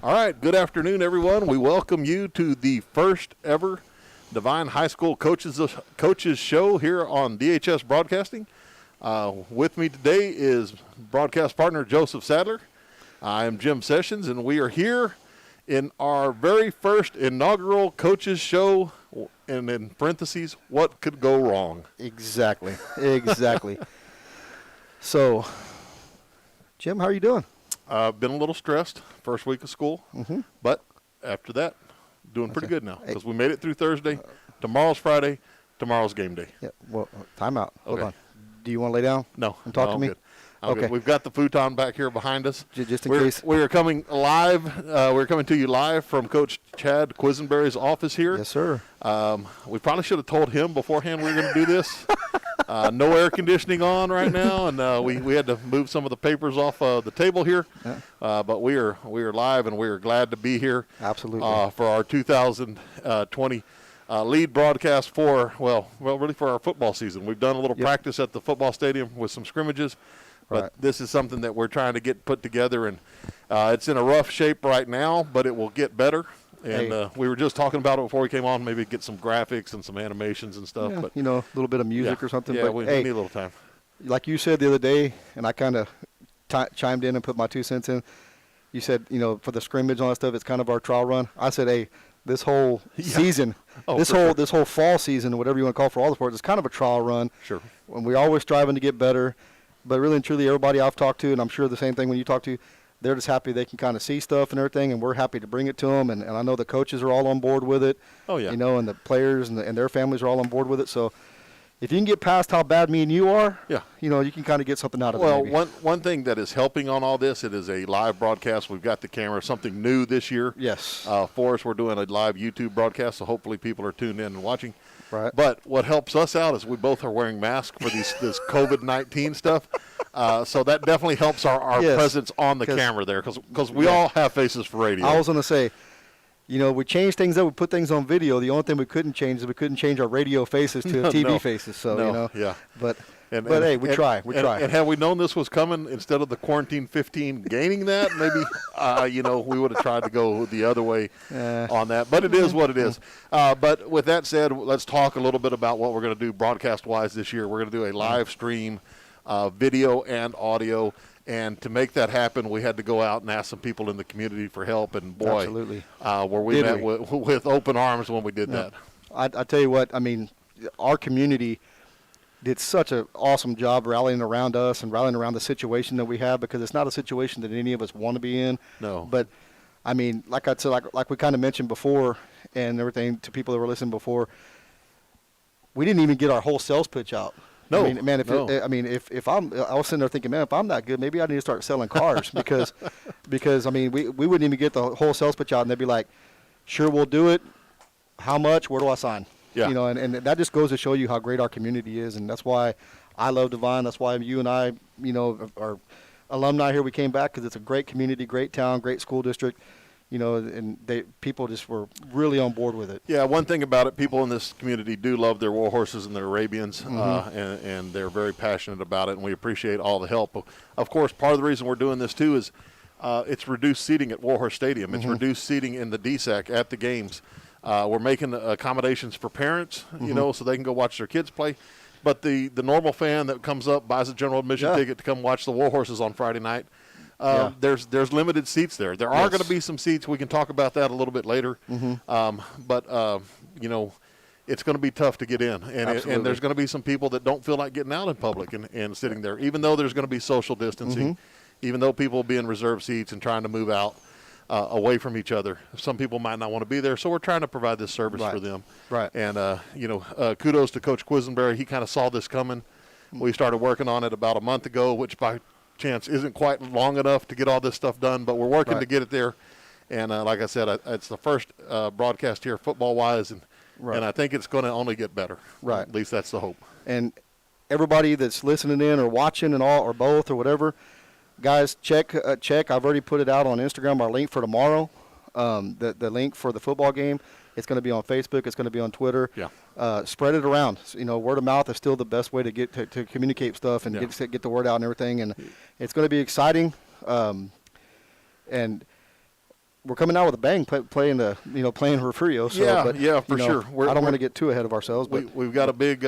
All right, good afternoon, everyone. We welcome you to the first ever Devine High School Coaches Show here on DHS Broadcasting. With me today is broadcast partner Joseph Sadler. I am Jim Sessions, and we are here in our very first inaugural Coaches Show, and in parentheses, what could go wrong? Exactly. So, Jim, how are you doing? I've been a little stressed first week of school, but after that, doing pretty good now because we made it through Thursday. Tomorrow's Friday. Tomorrow's game day. Yeah. Well, time out. Hold Okay. on. Do you want to lay down? No. And talk no, to I'm me? Good. I'm Okay. good. We've got the futon back here behind us. Just in case. We are coming live. We're coming to you live from Coach Chad Quisenberry's office here. Yes, sir. We probably should have told him beforehand we were going to do this. No air conditioning on right now, and we had to move some of the papers off the table here. Yeah. But we are live, and we are glad to be here. Absolutely. For our 2020 lead broadcast for really for our football season. We've done a little practice at the football stadium with some scrimmages, but this is something that we're trying to get put together, and it's in a rough shape right now, but it will get better. And we were just talking about it before we came on, maybe get some graphics and some animations and stuff. Yeah, but a little bit of music or something. Yeah, but we need a little time. Like you said the other day, and I kind of chimed in and put my 2 cents in. You said, for the scrimmage and all that stuff, it's kind of our trial run. I said, hey, this whole season, this whole fall season, whatever you want to call it for all the sports, it's kind of a trial run. Sure. And we're always striving to get better. But really and truly, everybody I've talked to, and I'm sure the same thing when you talk to, they're just happy they can kind of see stuff and everything, and we're happy to bring it to them. And I know the coaches are all on board with it. Oh, yeah. And the players and their families are all on board with it. So if you can get past how bad me and you are, you can kind of get something out of it. Well, one thing that is helping on all this, it is a live broadcast. We've got the camera, something new this year. Yes. For us, we're doing a live YouTube broadcast, so hopefully people are tuned in and watching. Right. But what helps us out is we both are wearing masks for this COVID-19 stuff. So that definitely helps our presence on the camera there because we all have faces for radio. I was going to say, we changed things up. We put things on video. The only thing we couldn't change is we couldn't change our radio faces to TV faces. So, Yeah. But hey, we try. And had we known this was coming, instead of the quarantine 15 gaining that, maybe, we would have tried to go the other way on that. But it is what it is. But with that said, let's talk a little bit about what we're going to do broadcast-wise this year. We're going to do a live stream, video and audio. And to make that happen, we had to go out and ask some people in the community for help. And, boy, absolutely. Were we met with open arms when we did that. I tell you what, our community did such an awesome job rallying around us and rallying around the situation that we have, because it's not a situation that any of us want to be in. No. But, like I said, like we kind of mentioned before and everything to people that were listening before, we didn't even get our whole sales pitch out. No, if I was sitting there thinking, man, if I'm that good, maybe I need to start selling cars because we wouldn't even get the whole sales pitch out, and they'd be like, sure, we'll do it. How much? Where do I sign? Yeah. And that just goes to show you how great our community is, and that's why I love Devine. That's why you and I, are alumni here. We came back because it's a great community, great town, great school district. And people just were really on board with it. Yeah, one thing about it, people in this community do love their war horses and their Arabians, and they're very passionate about it, and we appreciate all the help. Of course, part of the reason we're doing this, too, is it's reduced seating at Warhorse Stadium. It's reduced seating in the DSAC at the games. We're making accommodations for parents, so they can go watch their kids play. But the normal fan that comes up, buys a general admission ticket to come watch the war horses on Friday night, there's limited seats there. There are going to be some seats. We can talk about that a little bit later. But it's going to be tough to get in. And there's going to be some people that don't feel like getting out in public and sitting there, even though there's going to be social distancing, even though people will be in reserved seats and trying to move out away from each other. Some people might not want to be there. So we're trying to provide this service for them. Right. And, kudos to Coach Quisenberry. He kind of saw this coming. We started working on it about a month ago, which by chance isn't quite long enough to get all this stuff done, but we're working to get it there. And like I said, it's the first broadcast here football-wise, and I think it's going to only get better. Right. At least that's the hope. And everybody that's listening in or watching and all or both or whatever, guys, check. I've already put it out on Instagram, our link for tomorrow, the link for the football game. It's going to be on Facebook. It's going to be on Twitter. Yeah. Spread it around. Word of mouth is still the best way to get to communicate stuff and get the word out and everything. And it's going to be exciting. And we're coming out with a bang, playing Refugio. So, yeah, for sure. I don't want to get too ahead of ourselves, but we've got a big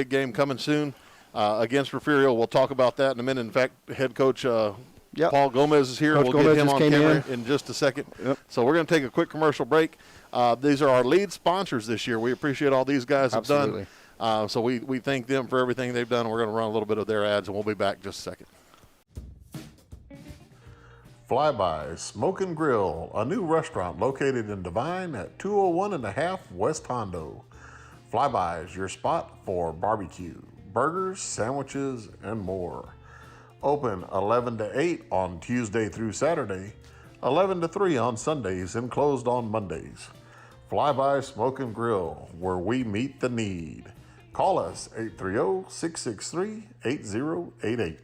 game coming soon against Refugio. We'll talk about that in a minute. In fact, head coach Paul Gomez is here. Coach We'll Gomez get him just on came camera in. in just a second. Yep. So we're going to take a quick commercial break. These are our lead sponsors this year. We appreciate all these guys have Absolutely. done. So we thank them for everything they've done. We're going to run a little bit of their ads, and we'll be back in just a second. Flyby Smoke and Grill, a new restaurant located in Devine at 201.5 West Hondo. Flyby is your spot for barbecue, burgers, sandwiches, and more. Open 11 to 8 on Tuesday through Saturday, 11 to 3 on Sundays, and closed on Mondays. Flyby Smoke and Grill, where we meet the need. Call us 830-663-8088.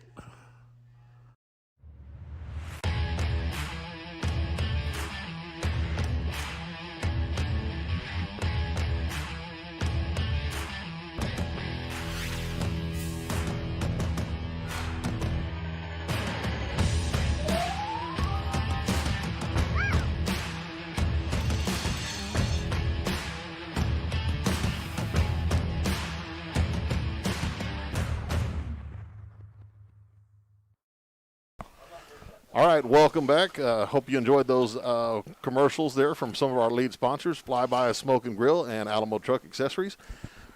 All right, welcome back. Hope you enjoyed those commercials there from some of our lead sponsors, Flyby Smoke and Grill and Alamo Truck Accessories.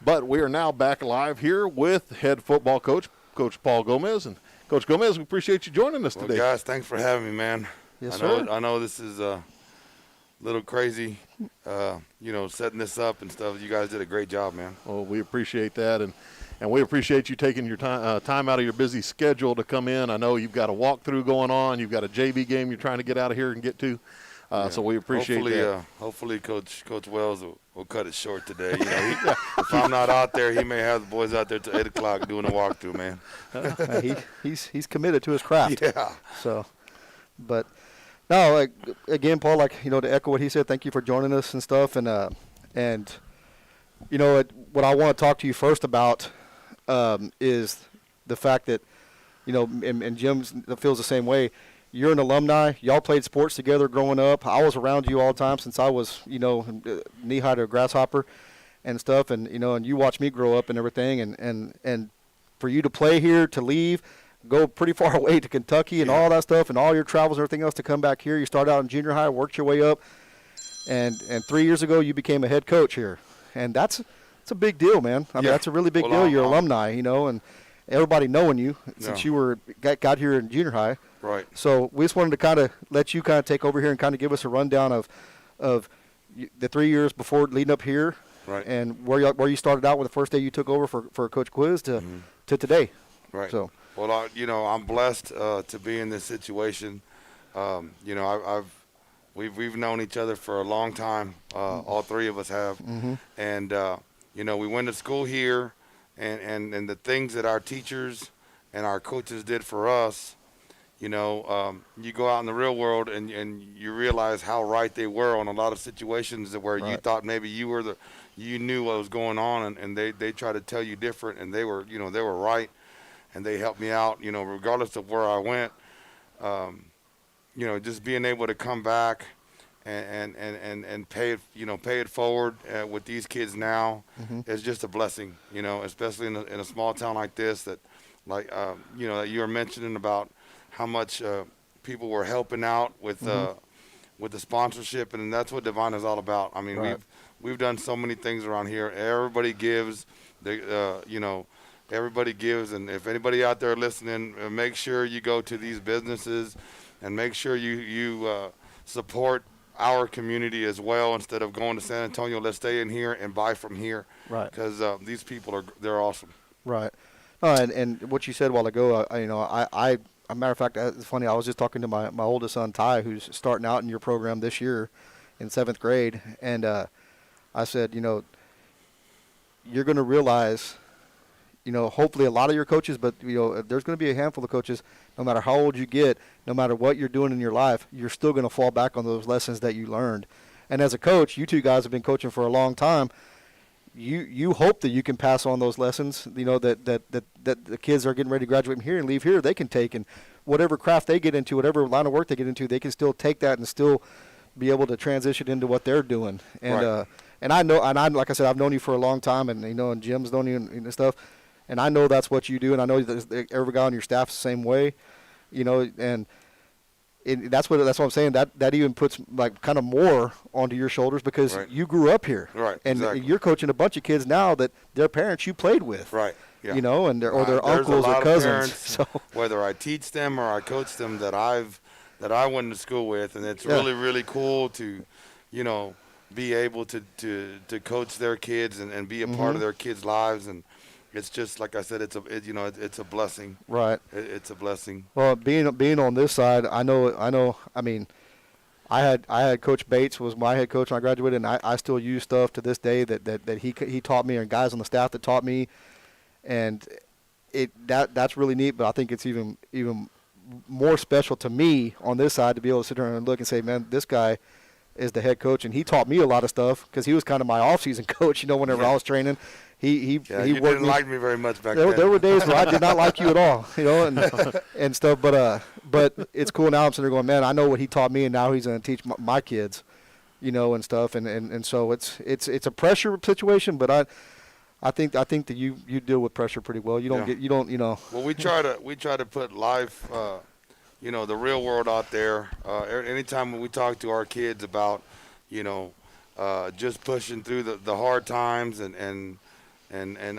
But we are now back live here with head football coach, Coach Paul Gomez. And Coach Gomez, we appreciate you joining us today. Guys, thanks for having me, man. Yes, sir. I know this is a little crazy, setting this up and stuff. You guys did a great job, man. Well, we appreciate that. And we appreciate you taking your time out of your busy schedule to come in. I know you've got a walkthrough going on. You've got a JV game you're trying to get out of here and get to. So we appreciate that. Hopefully, Coach Wells will cut it short today. If I'm not out there, he may have the boys out there till 8 o'clock doing a walkthrough, man. he's committed to his craft. Yeah. So, but no, again, Paul, to echo what he said, thank you for joining us and stuff. And what I want to talk to you first about is the fact that, and Jim feels the same way. You're an alumni. Y'all played sports together growing up. I was around you all the time since I was, knee-high to a grasshopper and stuff. And, and you watched me grow up and everything. And for you to play here, to leave, go pretty far away to Kentucky and all that stuff and all your travels and everything else to come back here. You started out in junior high, worked your way up. And 3 years ago, you became a head coach here. And that's a big deal, man. I mean, that's a really big deal. You're alumni, and everybody knowing you since you got here in junior high. Right. So we just wanted to kind of let you kind of take over here and kind of give us a rundown of the 3 years before leading up here, right, and where you started out with the first day you took over for Coach Quiz to today. Right. So. Well, I'm blessed to be in this situation. We've known each other for a long time. All three of us have, and we went to school here, and the things that our teachers and our coaches did for us. You go out in the real world and you realize how right they were on a lot of situations where you thought maybe you knew what was going on, and they tried to tell you different, and they were right, and they helped me out, regardless of where I went. Just being able to come back and pay it forward with these kids now is just a blessing, especially in a small town like this that that you were mentioning about how much people were helping out with the sponsorship, and that's what Devine is all about. I mean, we've done so many things around here. Everybody gives, everybody gives, and if anybody out there listening, make sure you go to these businesses and make sure you support our community as well. Instead of going to San Antonio, let's stay in here and buy from here. Right. Because these people they're awesome. Right. And what you said a while ago, a matter of fact, it's funny. I was just talking to my oldest son, Ty, who's starting out in your program this year in 7th grade. And I said, you're going to realize, hopefully a lot of your coaches, but, there's going to be a handful of coaches, no matter how old you get, no matter what you're doing in your life, you're still going to fall back on those lessons that you learned. And as a coach, you two guys have been coaching for a long time. You hope that you can pass on those lessons, that the kids are getting ready to graduate from here and leave here, they can take, and whatever craft they get into, whatever line of work they get into, they can still take that and still be able to transition into what they're doing. And Right. and I'm like I said, I've known you for a long time, and and Jim's known you and stuff, and I know that's what you do, and I know that every guy on your staff's the same way, and that's what I'm saying. That even puts like kind of more onto your shoulders because Right. you grew up here, Right, and exactly. you're coaching a bunch of kids now that their parents you played with, Right. Yeah. and their There's a uncles or lot of cousins. parents, So whether I teach them or I coach them, that I went to school with, and it's Yeah. really, really cool to, be able to coach their kids and be a part of their kids' lives. And it's just like I said, it's a blessing. right. It's a blessing. Well, being on this side, I know. I mean, I had Coach Bates was my head coach when I graduated, and I still use stuff to this day that he taught me, and guys on the staff that taught me, and that's really neat. But I think it's even more special to me on this side to be able to sit there and look and say, man, this guy is the head coach, and he taught me a lot of stuff because he was kind of my off-season coach. Whenever I was training, he Yeah, you worked didn't me. like me very much back There then. were days where I did not like you at all, and stuff. But it's cool now. I'm sitting there going, man, I know what he taught me, and now he's going to teach my kids, and stuff. And so it's a pressure situation, but I think that you deal with pressure pretty well. You don't Yeah. Well, we try to put life, the real world out there. Anytime when we talk to our kids about, just pushing through the hard times and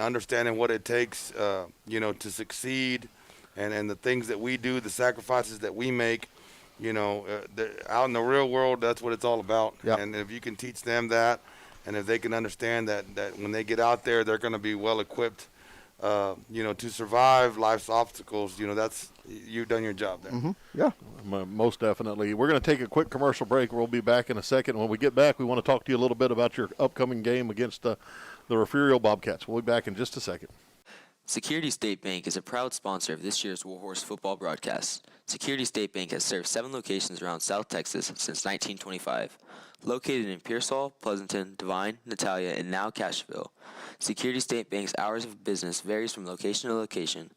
understanding what it takes, to succeed, and the things that we do, the sacrifices that we make, out in the real world, that's what it's all about. Yep. And if you can teach them that, and if they can understand that when they get out there, they're going to be well equipped, to survive life's obstacles, you've done your job there. Mm-hmm. Yeah. Most definitely. We're going to take a quick commercial break. We'll be back in a second. When we get back, we want to talk to you a little bit about your upcoming game against the Refugio Bobcats. We'll be back in just a second. Security State Bank is a proud sponsor of this year's Warhorse football broadcast. Security State Bank has served 7 locations around South Texas since 1925. Located in Pearsall, Pleasanton, Devine, Natalia, and now Cashville, Security State Bank's hours of business varies from location to location.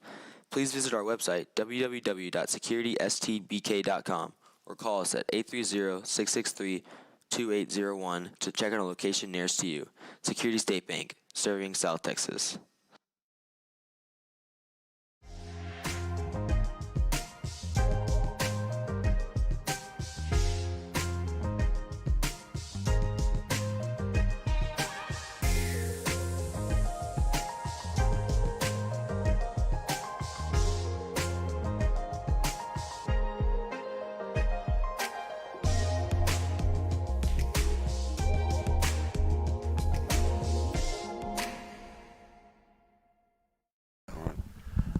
Please visit our website, www.securitystbk.com, or call us at 830-663-2801 to check on a location nearest to you. Security State Bank, serving South Texas.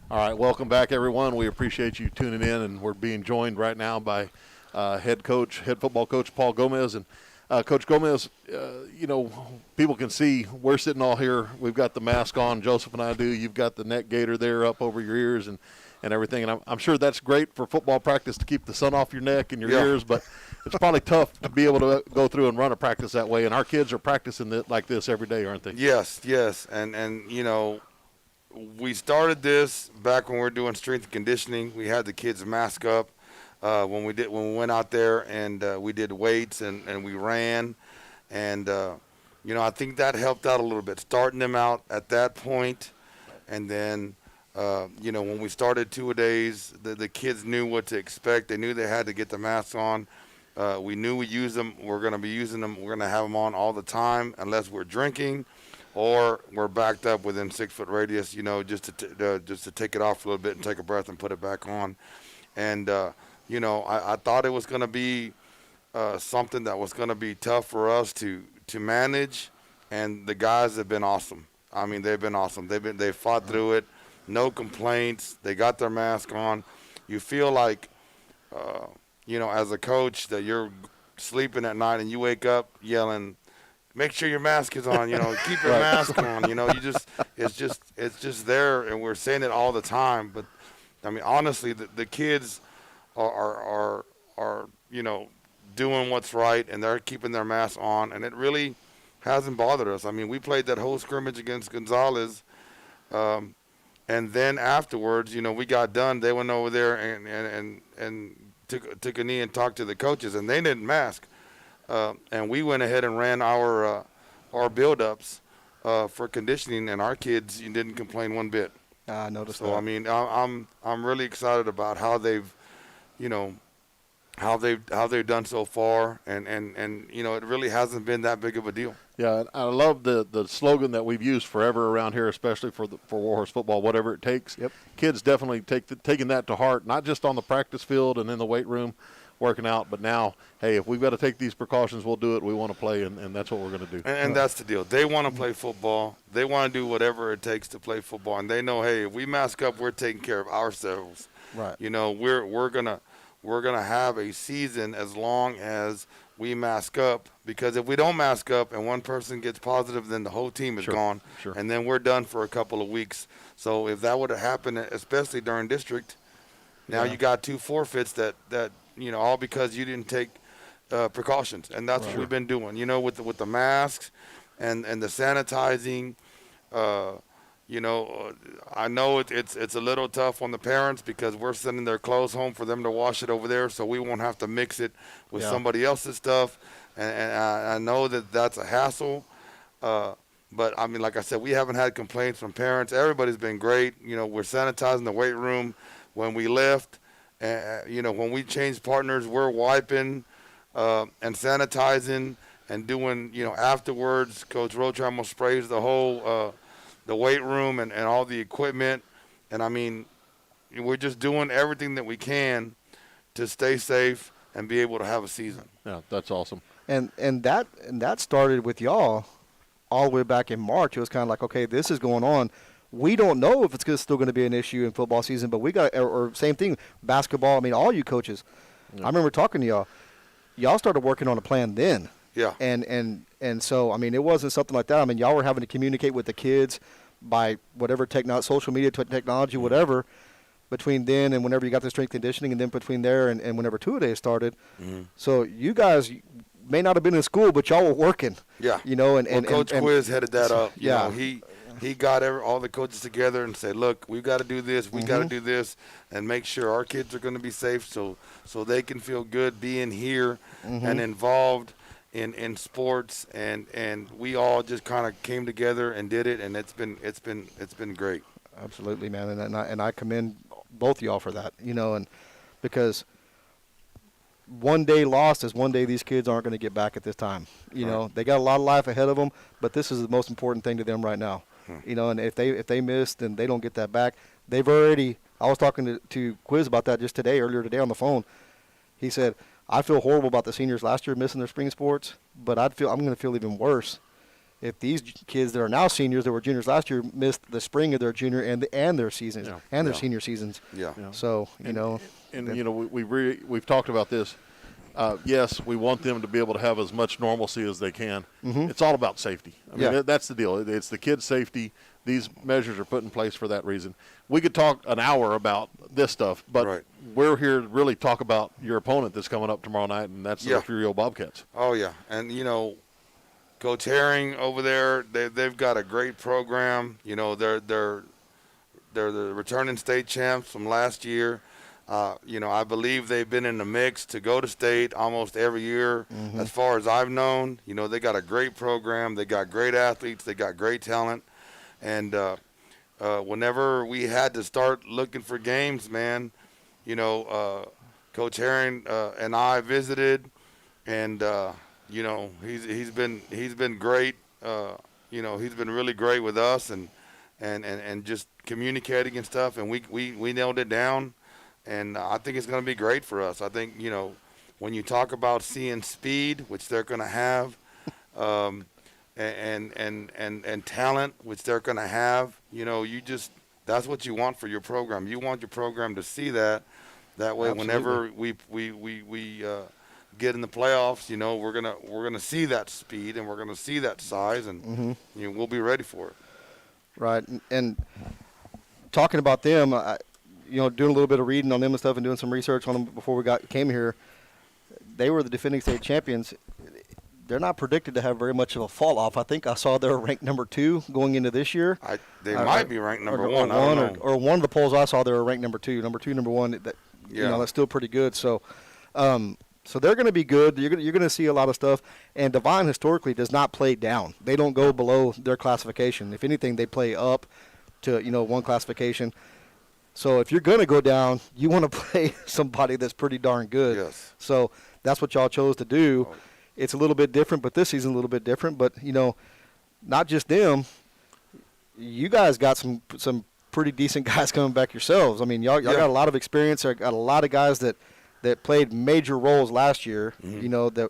All right, welcome back, everyone. We appreciate you tuning in, and we're being joined right now by head football coach Paul Gomez. And Coach Gomez, people can see we're sitting all here. We've got the mask on, Joseph and I do. You've got the neck gaiter there up over your ears and everything. And I'm sure that's great for football practice to keep the sun off your neck and your ears, but it's probably tough to be able to go through and run a practice that way. And our kids are practicing like this every day, aren't they? Yes. And we started this back when we were doing strength and conditioning. We had the kids mask up when we went out there and we did weights and we ran, and I think that helped out a little bit, starting them out at that point. And then when we started 2-a-days, the kids knew what to expect. They knew they had to get the masks on. We knew we use them. We're going to be using them. We're going to have them on all the time unless we're drinking or we're backed up within 6-foot radius, just to take it off a little bit and take a breath and put it back on. And, I thought it was going to be something that was going to be tough for us to manage, and the guys have been awesome. I mean, they've been awesome. They fought through it, no complaints. They got their mask on. You feel like, as a coach, that you're sleeping at night and you wake up yelling, make sure your mask is on, keep your mask on, it's just there, and we're saying it all the time. But I mean, honestly, the kids are doing what's right, and they're keeping their masks on, and it really hasn't bothered us. I mean, we played that whole scrimmage against Gonzalez, and then afterwards, we got done. They went over there and took a knee and talked to the coaches, and they didn't mask. and we went ahead and ran our build-ups for conditioning, and our kids didn't complain one bit. I noticed that. So I mean, I'm really excited about how they've, how they've done so far, and it really hasn't been that big of a deal. Yeah, and I love the slogan that we've used forever around here, especially for Warhorse football, whatever it takes. Yep. Kids definitely taking that to heart, not just on the practice field and in the weight room working out, but now, hey, if we've got to take these precautions, we'll do it. We want to play, and that's what we're going to do. And that's the deal. They want to play football. They want to do whatever it takes to play football, and they know, hey, if we mask up, we're taking care of ourselves. Right. We're gonna have a season as long as we mask up, because if we don't mask up and one person gets positive, then the whole team is gone, and then we're done for a couple of weeks. So if that would have happened, especially during district, now you got 2 forfeits that all because you didn't take precautions, and that's what we've been doing. With the masks and the sanitizing. I know it's a little tough on the parents because we're sending their clothes home for them to wash it over there, so we won't have to mix it with somebody else's stuff. And I know that's a hassle. But, I mean, like I said, we haven't had complaints from parents. Everybody's been great. We're sanitizing the weight room when we lift. When we change partners, we're wiping and sanitizing and doing, afterwards, Coach Rotramo sprays the whole the weight room and all the equipment. And, I mean, we're just doing everything that we can to stay safe and be able to have a season. Yeah, that's awesome. And that started with y'all all the way back in March. It was kind of like, okay, this is going on. We don't know if it's still going to be an issue in football season, but we got or same thing, basketball. I mean, all you coaches. Yeah. I remember talking to y'all. Y'all started working on a plan then. Yeah. And so, I mean, it wasn't something like that. I mean, y'all were having to communicate with the kids by whatever social media technology, whatever, between then and whenever you got the strength conditioning, and then between there and whenever two-a-days started. Mm-hmm. So you guys may not have been in school, but y'all were working. Yeah. And Coach Quiz headed that up. Yeah. He got all the coaches together and said, look, we've got to do this, we got to do this, and make sure our kids are going to be safe so they can feel good being here and involved in sports, and we all just kind of came together and did it, and it's been great. Absolutely, man, and I commend both of y'all for that, and because one day lost is one day these kids aren't going to get back at this time. They got a lot of life ahead of them, but this is the most important thing to them right now. And if they miss, then they don't get that back. They've already. I was talking to Quiz about that just earlier today on the phone. He said, I feel horrible about the seniors last year missing their spring sports, but I'm going to feel even worse if these kids that are now seniors that were juniors last year missed the spring of their junior and their seasons and their senior seasons. Yeah. So we've talked about this. Yes, we want them to be able to have as much normalcy as they can. Mm-hmm. It's all about safety. I mean, that's the deal. It's the kids' safety. These measures are put in place for that reason. We could talk an hour about this stuff, but we're here to really talk about your opponent that's coming up tomorrow night, and that's the Furio Bobcats. Oh, yeah. And, Coach Herring over there, they've got a great program. They're the returning state champs from last year. I believe they've been in the mix to go to state almost every year, as far as I've known. They got a great program. They got great athletes. They got great talent. And whenever we had to start looking for games, man, Coach Herring and I visited, and he's been great. He's been really great with us and just communicating and stuff. And we nailed it down. And I think it's going to be great for us. I think, when you talk about seeing speed, which they're going to have, and talent, which they're going to have, that's what you want for your program. You want your program to see that. That way, whenever we get in the playoffs, we're gonna see that speed and we're gonna see that size, and we'll be ready for it. Right. And talking about them, doing a little bit of reading on them and stuff and doing some research on them before we came here, they were the defending state champions. They're not predicted to have very much of a fall off. I think I saw they're ranked number 2 going into this year. They might be ranked number 1. I don't know. Or one of the polls I saw, they were ranked number 2. Number 2, number 1. That's still pretty good. So So they're going to be good. You're going to see a lot of stuff. And Devine historically does not play down. They don't go below their classification. If anything, they play up to, one classification. So if you're going to go down, you want to play somebody that's pretty darn good. Yes. So that's what y'all chose to do. It's a little bit different, but this season a little bit different. But, not just them. You guys got some pretty decent guys coming back yourselves. I mean, y'all got a lot of experience. Got a lot of guys that played major roles last year, that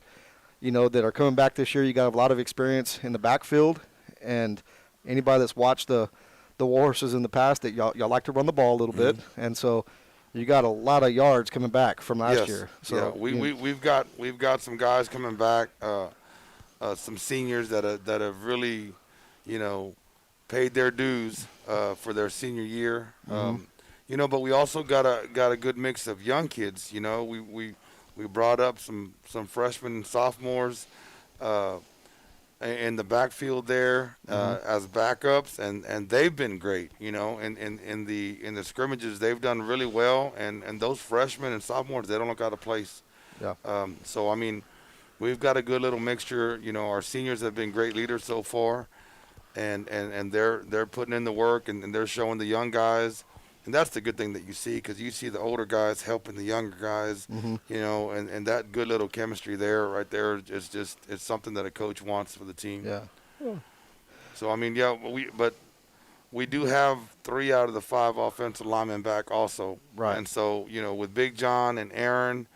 are coming back this year. You got a lot of experience in the backfield, and anybody that's watched the Warhorses in the past, that y'all like to run the ball a little bit, and so you got a lot of yards coming back from last year. So we've got some guys coming back, some seniors that have really, paid their dues for their senior year. But we also got a good mix of young kids. We brought up some freshmen and sophomores in the backfield there as backups, and they've been great. In the scrimmages, they've done really well, and those freshmen and sophomores, they don't look out of place. Yeah. So I mean, we've got a good little mixture. Our seniors have been great leaders so far, and they're putting in the work, and they're showing the young guys. And that's the good thing that you see, because you see the older guys helping the younger guys, and that good little chemistry there, right there, it's something that a coach wants for the team. Yeah. So, I mean, we do have 3 out of the 5 offensive linemen back also. Right. And so, with Big John and Aaron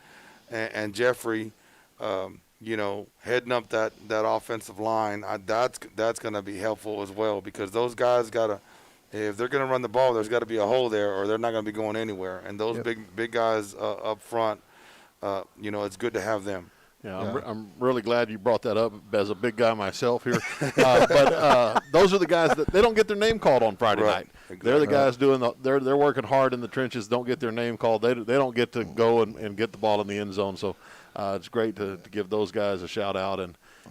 and Jeffrey, heading up that offensive line, that's going to be helpful as well, because those guys got to, if they're going to run the ball, there's got to be a hole there, or they're not going to be going anywhere. And those big guys up front, it's good to have them. Yeah, I'm really glad you brought that up as a big guy myself here. But those are the guys that they don't get their name called on Friday night. Exactly. They're the guys they're working hard in the trenches, don't get their name called. They don't get to go and get the ball in the end zone. So it's great to give those guys a shout out.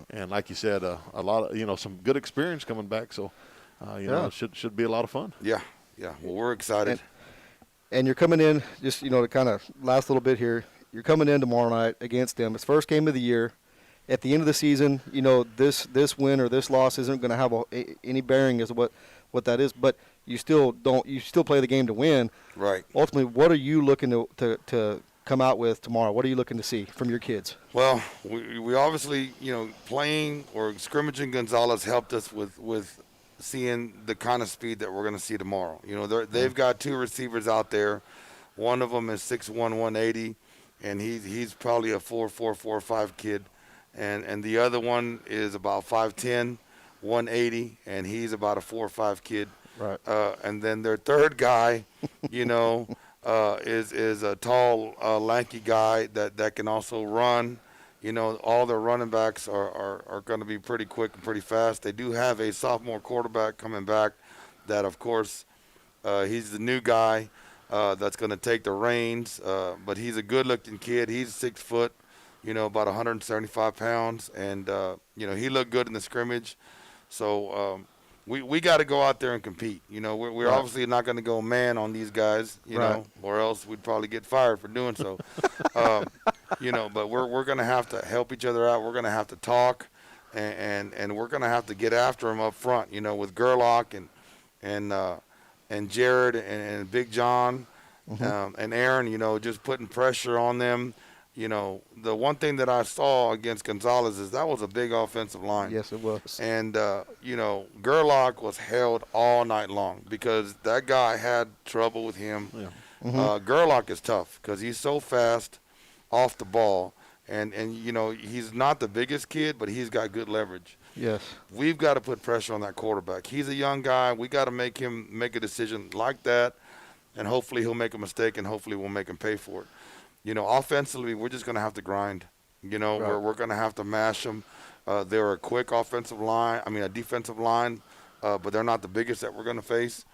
And like you said, a lot of, some good experience coming back. So, it should be a lot of fun. Yeah. Well, we're excited. And you're coming in, just, to kind of last little bit here, you're coming in tomorrow night against them. It's first game of the year. At the end of the season, this win or this loss isn't going to have any bearing as to what that is, but you still play the game to win. Right. Ultimately, what are you looking to come out with tomorrow? What are you looking to see from your kids? Well, we obviously, playing or scrimmaging Gonzales helped us with seeing the kind of speed that we're going to see tomorrow. They've got 2 receivers out there. One of them is 6'1", 180, and he's probably a 4'4", 4'5" kid. And the other one is about 5'10", 180, and he's about a 4'5" kid. Right. And then their third guy, is a tall, lanky guy that can also run. All their running backs are going to be pretty quick and pretty fast. They do have a sophomore quarterback coming back that, of course, he's the new guy that's going to take the reins. But he's a good-looking kid. He's 6 foot, about 175 pounds. And, he looked good in the scrimmage. So we got to go out there and compete. We're right. obviously not going to go man on these guys, or else we'd probably get fired for doing so. But we're going to have to help each other out. We're going to have to talk, and we're going to have to get after them up front, with Gerlach and Jared and Big John and Aaron, just putting pressure on them. The one thing that I saw against Gonzales is that was a big offensive line. Yes, it was. And, Gerlach was held all night long because that guy had trouble with him. Yeah. Gerlach is tough because he's so fast off the ball. And he's not the biggest kid, but he's got good leverage. Yes. We've got to put pressure on that quarterback. He's a young guy. We got to make him make a decision like that, and hopefully he'll make a mistake, and hopefully we'll make him pay for it. Offensively, we're just going to have to grind. Right. We're going to have to mash them. They're a quick defensive line, but they're not the biggest that we're going to face.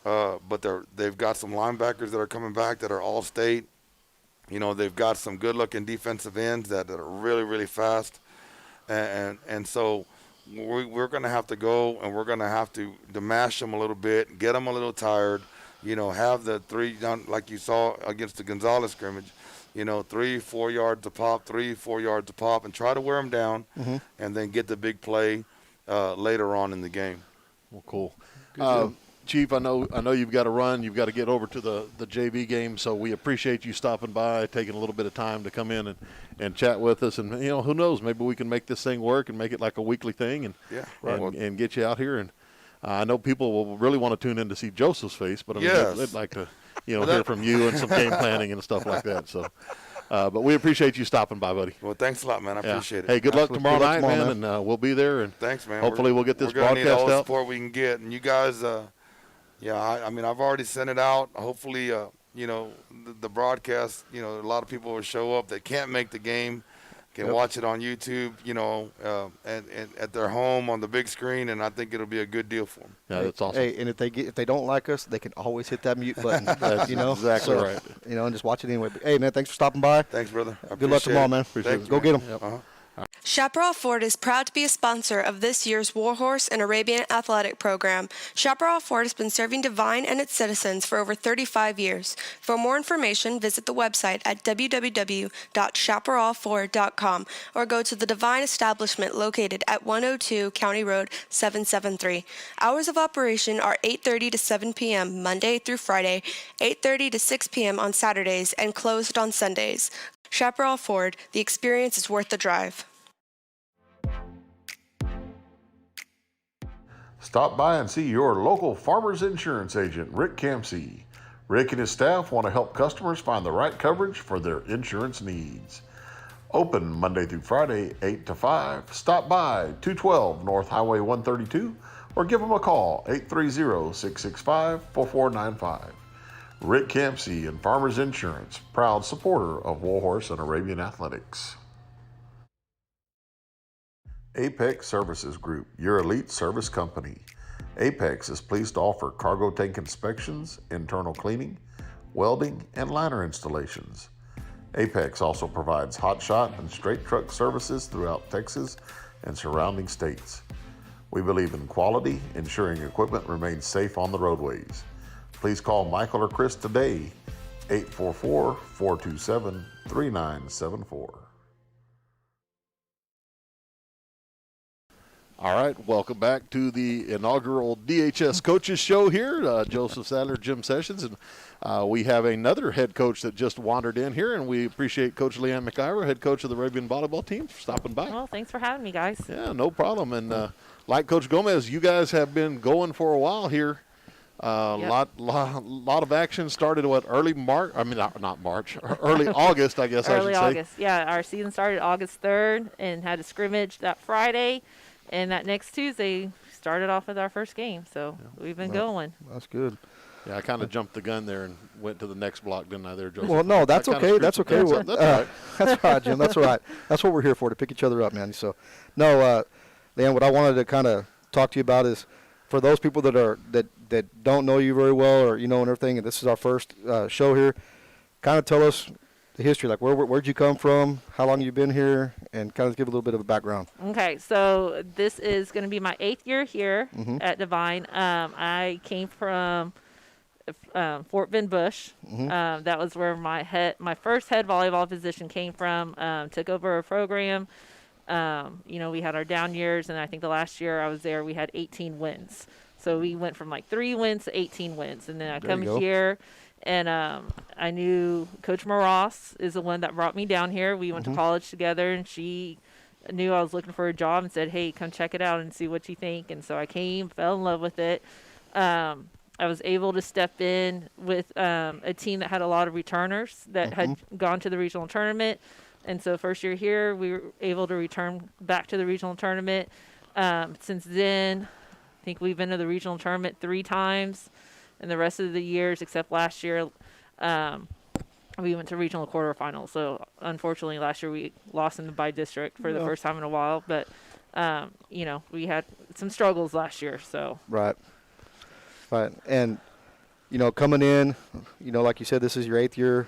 But they've got some linebackers that are coming back that are all state. They've got some good-looking defensive ends that are really, really fast. And so we're going to have to go, and we're going to have to mash them a little bit, get them a little tired, have the 3 done like you saw against the Gonzales scrimmage. 3-4 yards a pop, 3-4 yards a pop, and try to wear them down, and then get the big play later on in the game. Well, cool. Chief, I know you've got to run. You've got to get over to the JV game, so we appreciate you stopping by, taking a little bit of time to come in and chat with us. And, who knows, maybe we can make this thing work and make it like a weekly thing and get you out here. And I know people will really want to tune in to see Joseph's face, but they'd like to hear from you and some game planning and stuff like that. So, but we appreciate you stopping by, buddy. Well, thanks a lot, man. I appreciate it. Hey, good luck tomorrow night, man, and we'll be there. And thanks, man. Hopefully we'll get this broadcast out. We're going to need all the out. support we can get. And you guys, I mean, I've already sent it out. Hopefully, the broadcast, a lot of people will show up that can't make the game, can watch it on YouTube, and at their home on the big screen, and I think it'll be a good deal for them. Yeah, that's awesome. Hey, and if they don't like us, they can always hit that mute button. That's exactly right. And just watch it anyway. But, hey, man, thanks for stopping by. Thanks, brother. Good luck tomorrow, man. Appreciate it. Go get them. Yep. Chaparral Ford is proud to be a sponsor of this year's Warhorse and Arabian Athletic Program. Chaparral Ford has been serving Devine and its citizens for over 35 years. For more information, visit the website at www.chaparralford.com or go to the Devine establishment located at 102 County Road 773. Hours of operation are 8:30 to 7 p.m. Monday through Friday, 8:30 to 6 p.m. on Saturdays, and closed on Sundays. Chaparral Ford, the experience is worth the drive. Stop by and see your local Farmers Insurance agent, Rick Campsey. Rick and his staff want to help customers find the right coverage for their insurance needs. Open Monday through Friday, 8 to 5. Stop by 212 North Highway 132 or give them a call, 830-665-4495. Rick Campsey and Farmers Insurance, proud supporter of Warhorse and Arabian Athletics. Apex Services Group, your elite service company. Apex is pleased to offer cargo tank inspections, internal cleaning, welding, and liner installations. Apex also provides hot shot and straight truck services throughout Texas and surrounding states. We believe in quality, ensuring equipment remains safe on the roadways. Please call Michael or Chris today, 844-427-3974. All right, welcome back to the inaugural DHS Coaches Show here. Joseph Sadler, Jim Sessions, and we have another head coach that just wandered in here, and we appreciate Coach Leanne McIver, head coach of the Arabian volleyball team, for stopping by. Well, thanks for having me, guys. Yeah, no problem. And like Coach Gomez, you guys have been going for a while here. Lot of action started early March. I mean, not March. Early August, I guess. Early I should August. say. Yeah, our season started August 3rd and had a scrimmage that Friday, and that next Tuesday started off with our first game. So we've been going. That's good. Yeah, I kind of jumped the gun there and went to the next block, didn't I? There, Joseph. Well, no, that's okay. That's okay. That's all right. That's all right, Jim. That's all right. That's what we're here for, to pick each other up, man. So, no, Leanne, what I wanted to kind of talk to you about is, for those people that don't know you very well, or and everything, and this is our first show here, kind of tell us the history, like where'd you come from, how long you've been here, and kind of give a little bit of a background. Okay, so this is going to be my 8th year here at Devine. I came from Fort Bend Bush. That was where my first head volleyball position came from. Took over a program. We had our down years, and I think the last year I was there, we had 18 wins. So we went from like 3 wins to 18 wins. And then I come here, and I knew Coach Moras is the one that brought me down here. We went to college together, and she knew I was looking for a job and said, hey, come check it out and see what you think. And so I came, fell in love with it. I was able to step in with a team that had a lot of returners that had gone to the regional tournament. And so first year here, we were able to return back to the regional tournament. Since then, I think we've been to the regional tournament 3 times. And the rest of the years, except last year, we went to regional quarterfinals. So unfortunately, last year we lost in the by-district for the first time in a while. But, we had some struggles last year. So Right. And, coming in, like you said, this is your 8th year.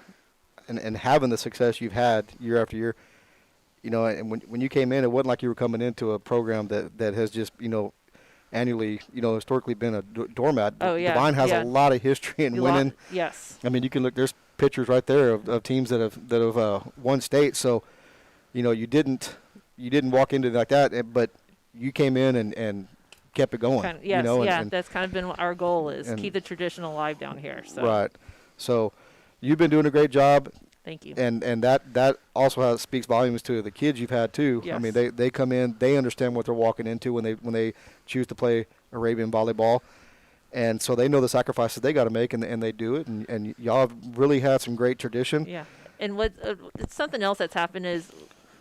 And having the success you've had year after year, and when you came in, it wasn't like you were coming into a program that has just, annually, historically been a doormat. Oh, yeah. Devine has a lot of history in winning. Yes. I mean, you can look, there's pictures right there of teams that have won state. So, you didn't walk into it like that, but you came in and kept it going. Yes, and that's kind of been what our goal is, keep the tradition alive down here. So. Right. So you've been doing a great job. Thank you. And that also speaks volumes to the kids you've had too. Yes. I mean, they come in, they understand what they're walking into when they choose to play Arabian volleyball, and so they know the sacrifices they got to make, and they do it. And y'all have really had some great tradition. Yeah. And what it's something else that's happened is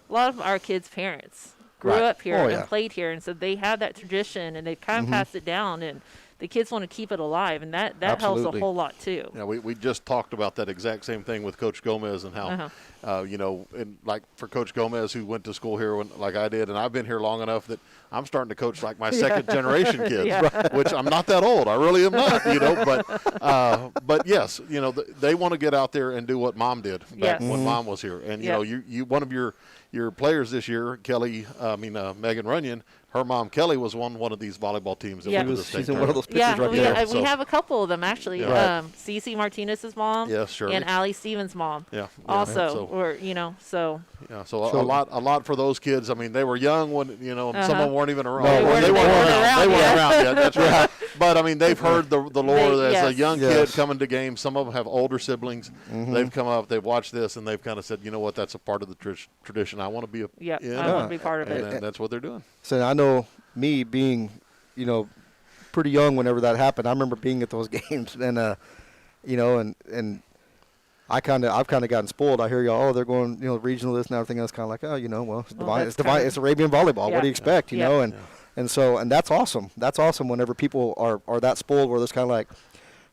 a lot of our kids' parents grew Right. up here Oh, and yeah. played here, and so they have that tradition, and they've kind of passed it down, and the kids want to keep it alive, and that helps a Absolutely. whole lot too. Yeah, we just talked about that exact same thing with Coach Gomez and how, and like for Coach Gomez who went to school here like I did, and I've been here long enough that I'm starting to coach like my second generation kids, which I'm not that old. I really am not, but yes, they want to get out there and do what Mom did back when Mom was here. And, you one of your players this year, Megan Runyon, her mom Kelly was on one of these volleyball teams. That went to the state She's in one of those tournament. pictures right there. We have a couple of them actually. Yeah. Cece Martinez's mom, Yes, Shirley. and Allie Stevens' mom. Yeah. Also, So a lot for those kids. I mean, they were young when some of them weren't even around. No, they weren't around. They weren't yet. around yet. That's right. But I mean, they've heard the lore as a young kid Yes. coming to games. Some of them have older siblings. They've come up, they've watched this, and they've kind of said, you know what, that's a part of the tradition. I want to be I want to be part of it. And that's what they're doing. So I know me being, pretty young whenever that happened. I remember being at those games, and and I've kind of gotten spoiled. I hear y'all, they're going, regional this and everything else. Kind of like, it's Devine, it's Arabian volleyball. What do you expect, And so that's awesome. That's awesome whenever people are that spoiled where it's kind of like,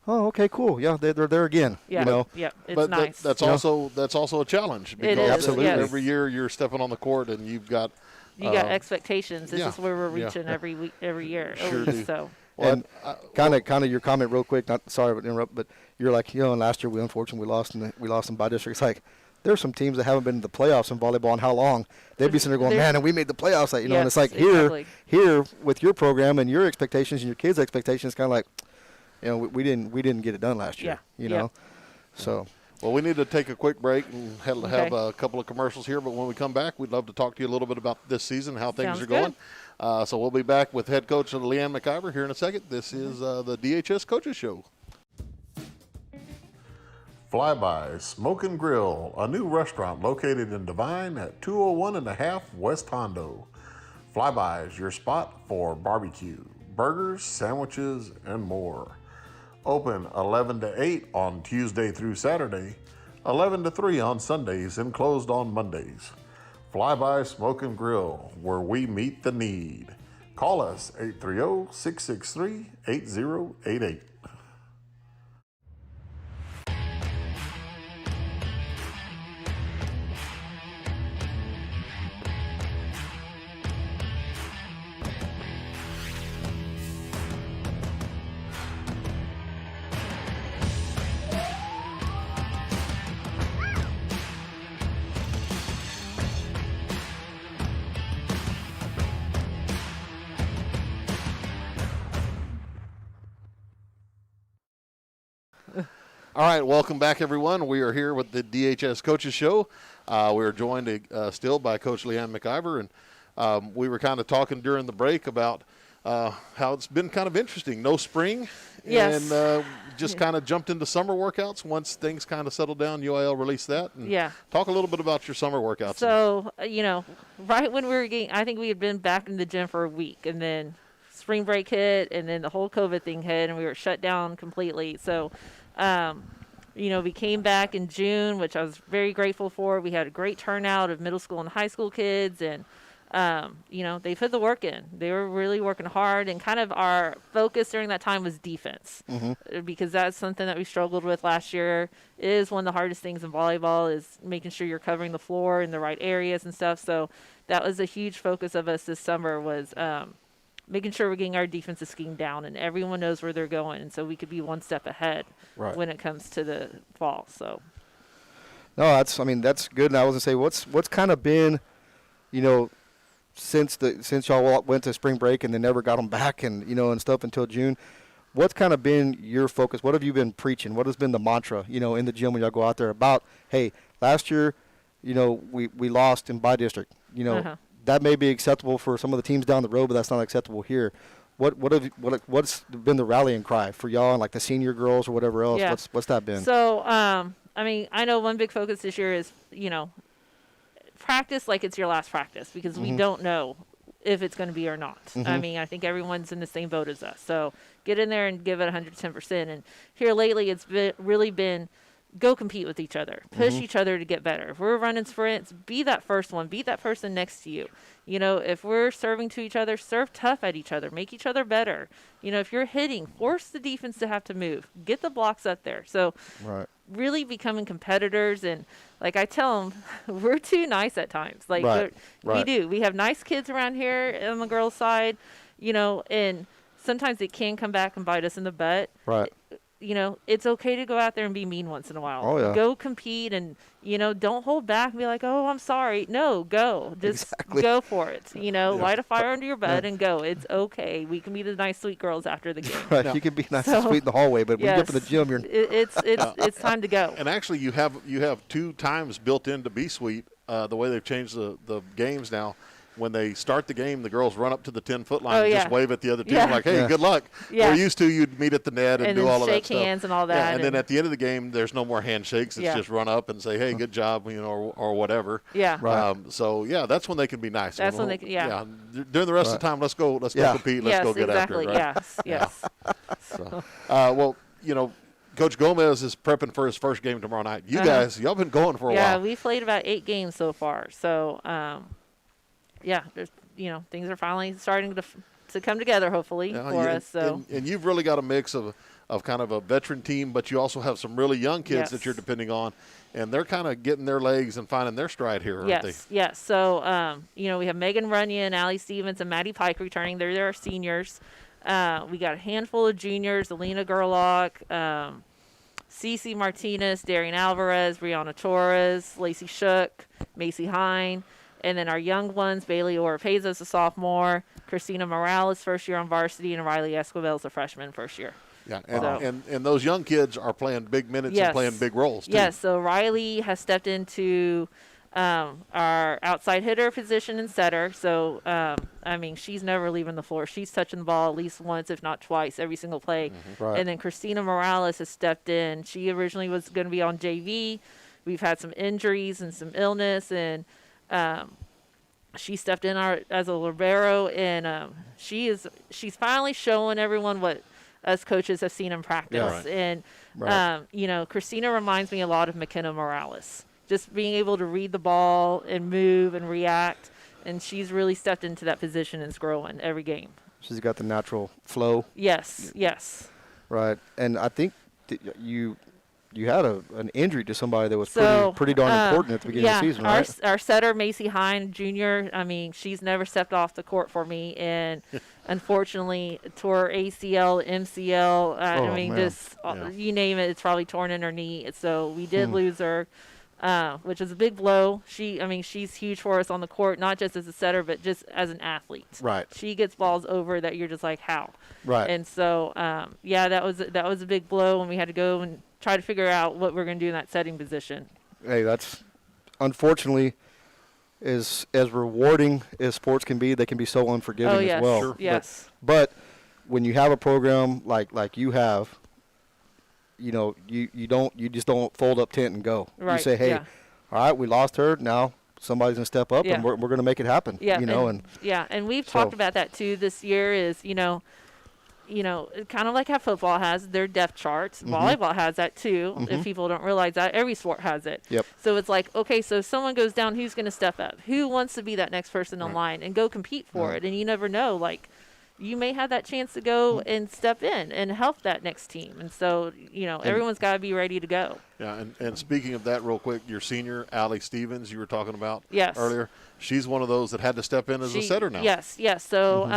oh, okay, cool. Yeah, they're there again. Yeah, it's But nice. that's also a challenge because is, Absolutely. yes. every year you're stepping on the court and you've got you got expectations. This yeah, is where we're yeah. reaching every week, every year. Sure do. So And kind of your comment real quick. Not sorry to interrupt, but you're like, and last year we unfortunately lost in by district. It's like there's some teams that haven't been to the playoffs in volleyball in how long? They'd be sitting there going, man, and we made the playoffs. And it's like exactly. here with your program and your expectations and your kids' expectations, kind of like, we didn't get it done last year. So. Well, we need to take a quick break and have Okay. a couple of commercials here. But when we come back, we'd love to talk to you a little bit about this season, how things Sounds are going. So we'll be back with head coach Leanne McIver here in a second. This is the DHS Coaches Show. Flyby Smoke and Grill, a new restaurant located in Devine at 201 and a half West Hondo. Flyby is your spot for barbecue, burgers, sandwiches, and more. Open 11 to 8 on Tuesday through Saturday, 11 to 3 on Sundays, and closed on Mondays. Flyby Smoke and Grill, where we meet the need. Call us 830-663-8088. All right, welcome back, everyone. We are here with the DHS Coaches Show. We are joined still by Coach Leanne McIver, and we were kind of talking during the break about how it's been kind of interesting. No spring, Yes. and just kind of jumped into summer workouts once things kind of settled down. UIL released that. And talk a little bit about your summer workouts. So, right when we were I think we had been back in the gym for a week, and then spring break hit, and then the whole COVID thing hit, and we were shut down completely. So, we came back in June, which I was very grateful for. We had a great turnout of middle school and high school kids, and they put the work in. They were really working hard, and kind of our focus during that time was defense, because that's something that we struggled with last year. It is one of the hardest things in volleyball is making sure you're covering the floor in the right areas and stuff. So that was a huge focus of us this summer was making sure we're getting our defensive scheme down, and everyone knows where they're going, and so we could be one step ahead when it comes to the fall. So. No, that's good. And I was gonna say, what's kind of been, since y'all went to spring break and then never got them back, and and stuff until June. what's kind of been your focus? What have you been preaching? What has been the mantra, in the gym when y'all go out there about, hey, last year, we lost in by district. That may be acceptable for some of the teams down the road, but that's not acceptable here. What's been the rallying cry for y'all and like the senior girls or whatever else? Yeah. What's that been? So, I know one big focus this year is, practice like it's your last practice because we don't know if it's going to be or not. I think everyone's in the same boat as us. So get in there and give it 110%. And here lately, it's really been go compete with each other, push each other to get better. If we're running sprints, be that first one, beat that person next to you. If we're serving to each other, serve tough at each other, make each other better. If you're hitting, force the defense to have to move, get the blocks up there. So really becoming competitors. And like I tell them, we're too nice at times. Like we do. We have nice kids around here on the girls' side, and sometimes it can come back and bite us in the butt. Right. It's okay to go out there and be mean once in a while. Oh, yeah. Go compete and, don't hold back and be like, oh, I'm sorry. No, go. Just go for it. Light a fire under your butt and go. It's okay. We can be the nice, sweet girls after the game. Right. You can be nice and sweet in the hallway, but when you get to the gym, you're it's time to go. And actually, you have 2 times built in to be sweet. The way they've changed the games now. When they start the game, the girls run up to the 10-foot line and just wave at the other team like, hey, good luck. Yeah. We're used to you'd meet at the net and do all of that stuff. Shake hands and all that. Yeah, and then at the end of the game, there's no more handshakes. It's just run up and say, hey, good job, or whatever. Yeah. Right. So, that's when they can be nice. That's when they can, During the rest of the time, let's go compete. Let's go get after it. Right? Yes. So, Coach Gomez is prepping for his first game tomorrow night. You guys, y'all been going for a while. Yeah, we've played about 8 games so far. So, there's things are finally starting to come together, hopefully, for us. So, and you've really got a mix of kind of a veteran team, but you also have some really young kids that you're depending on, and they're kind of getting their legs and finding their stride here, aren't they? Yes. So, we have Megan Runyon, Allie Stevens, and Maddie Pike returning. They're our seniors. We got a handful of juniors: Alina Gerlach, Cece Martinez, Darian Alvarez, Brianna Torres, Lacey Shook, Macy Hine. And then our young ones, Bailey Oropeza is a sophomore, Christina Morales first year on varsity, and Riley Esquivel is a freshman first year. Yeah, and those young kids are playing big minutes and playing big roles, too. Yes, so Riley has stepped into our outside hitter position and setter. So, she's never leaving the floor. She's touching the ball at least once, if not twice, every single play. Right. And then Christina Morales has stepped in. She originally was going to be on JV. We've had some injuries and some illness, and she stepped in as a libero, and she's finally showing everyone what us coaches have seen in practice. Yeah, And Christina reminds me a lot of McKenna Morales, just being able to read the ball and move and react. And she's really stepped into that position and is growing every game. She's got the natural flow. Yes. Right, and I think you had an injury to somebody that was pretty darn important at the beginning of the season, right? Our setter, Macy Hine Jr., she's never stepped off the court for me, and unfortunately tore ACL, MCL, you name it, it's probably torn in her knee. So we did lose her, which is a big blow. She's huge for us on the court, not just as a setter, but just as an athlete. Right. She gets balls over that you're just like, how? Right. And so, that was a big blow, and we had to go and try to figure out what we're going to do in that setting position. Hey, that's unfortunately as rewarding as sports can be. They can be so unforgiving as well. Sure. Yes. But when you have a program like you have, you just don't fold up tent and go. Right. You say, hey, all right, we lost her. Now somebody's gonna step up, and we're gonna make it happen. Yeah. And and we've talked about that too this year. Is kind of like how football has their depth charts. Volleyball has that too. If people don't realize that, every sport has it. Yep. So it's like, okay, so if someone goes down, who's going to step up? Who wants to be that next person in line and go compete for it? And you never know. Like, you may have that chance to go and step in and help that next team. And so, everyone's got to be ready to go. Yeah, and speaking of that real quick, your senior, Allie Stevens, you were talking about Yes. earlier. She's one of those that had to step in as a setter now. Yes. So,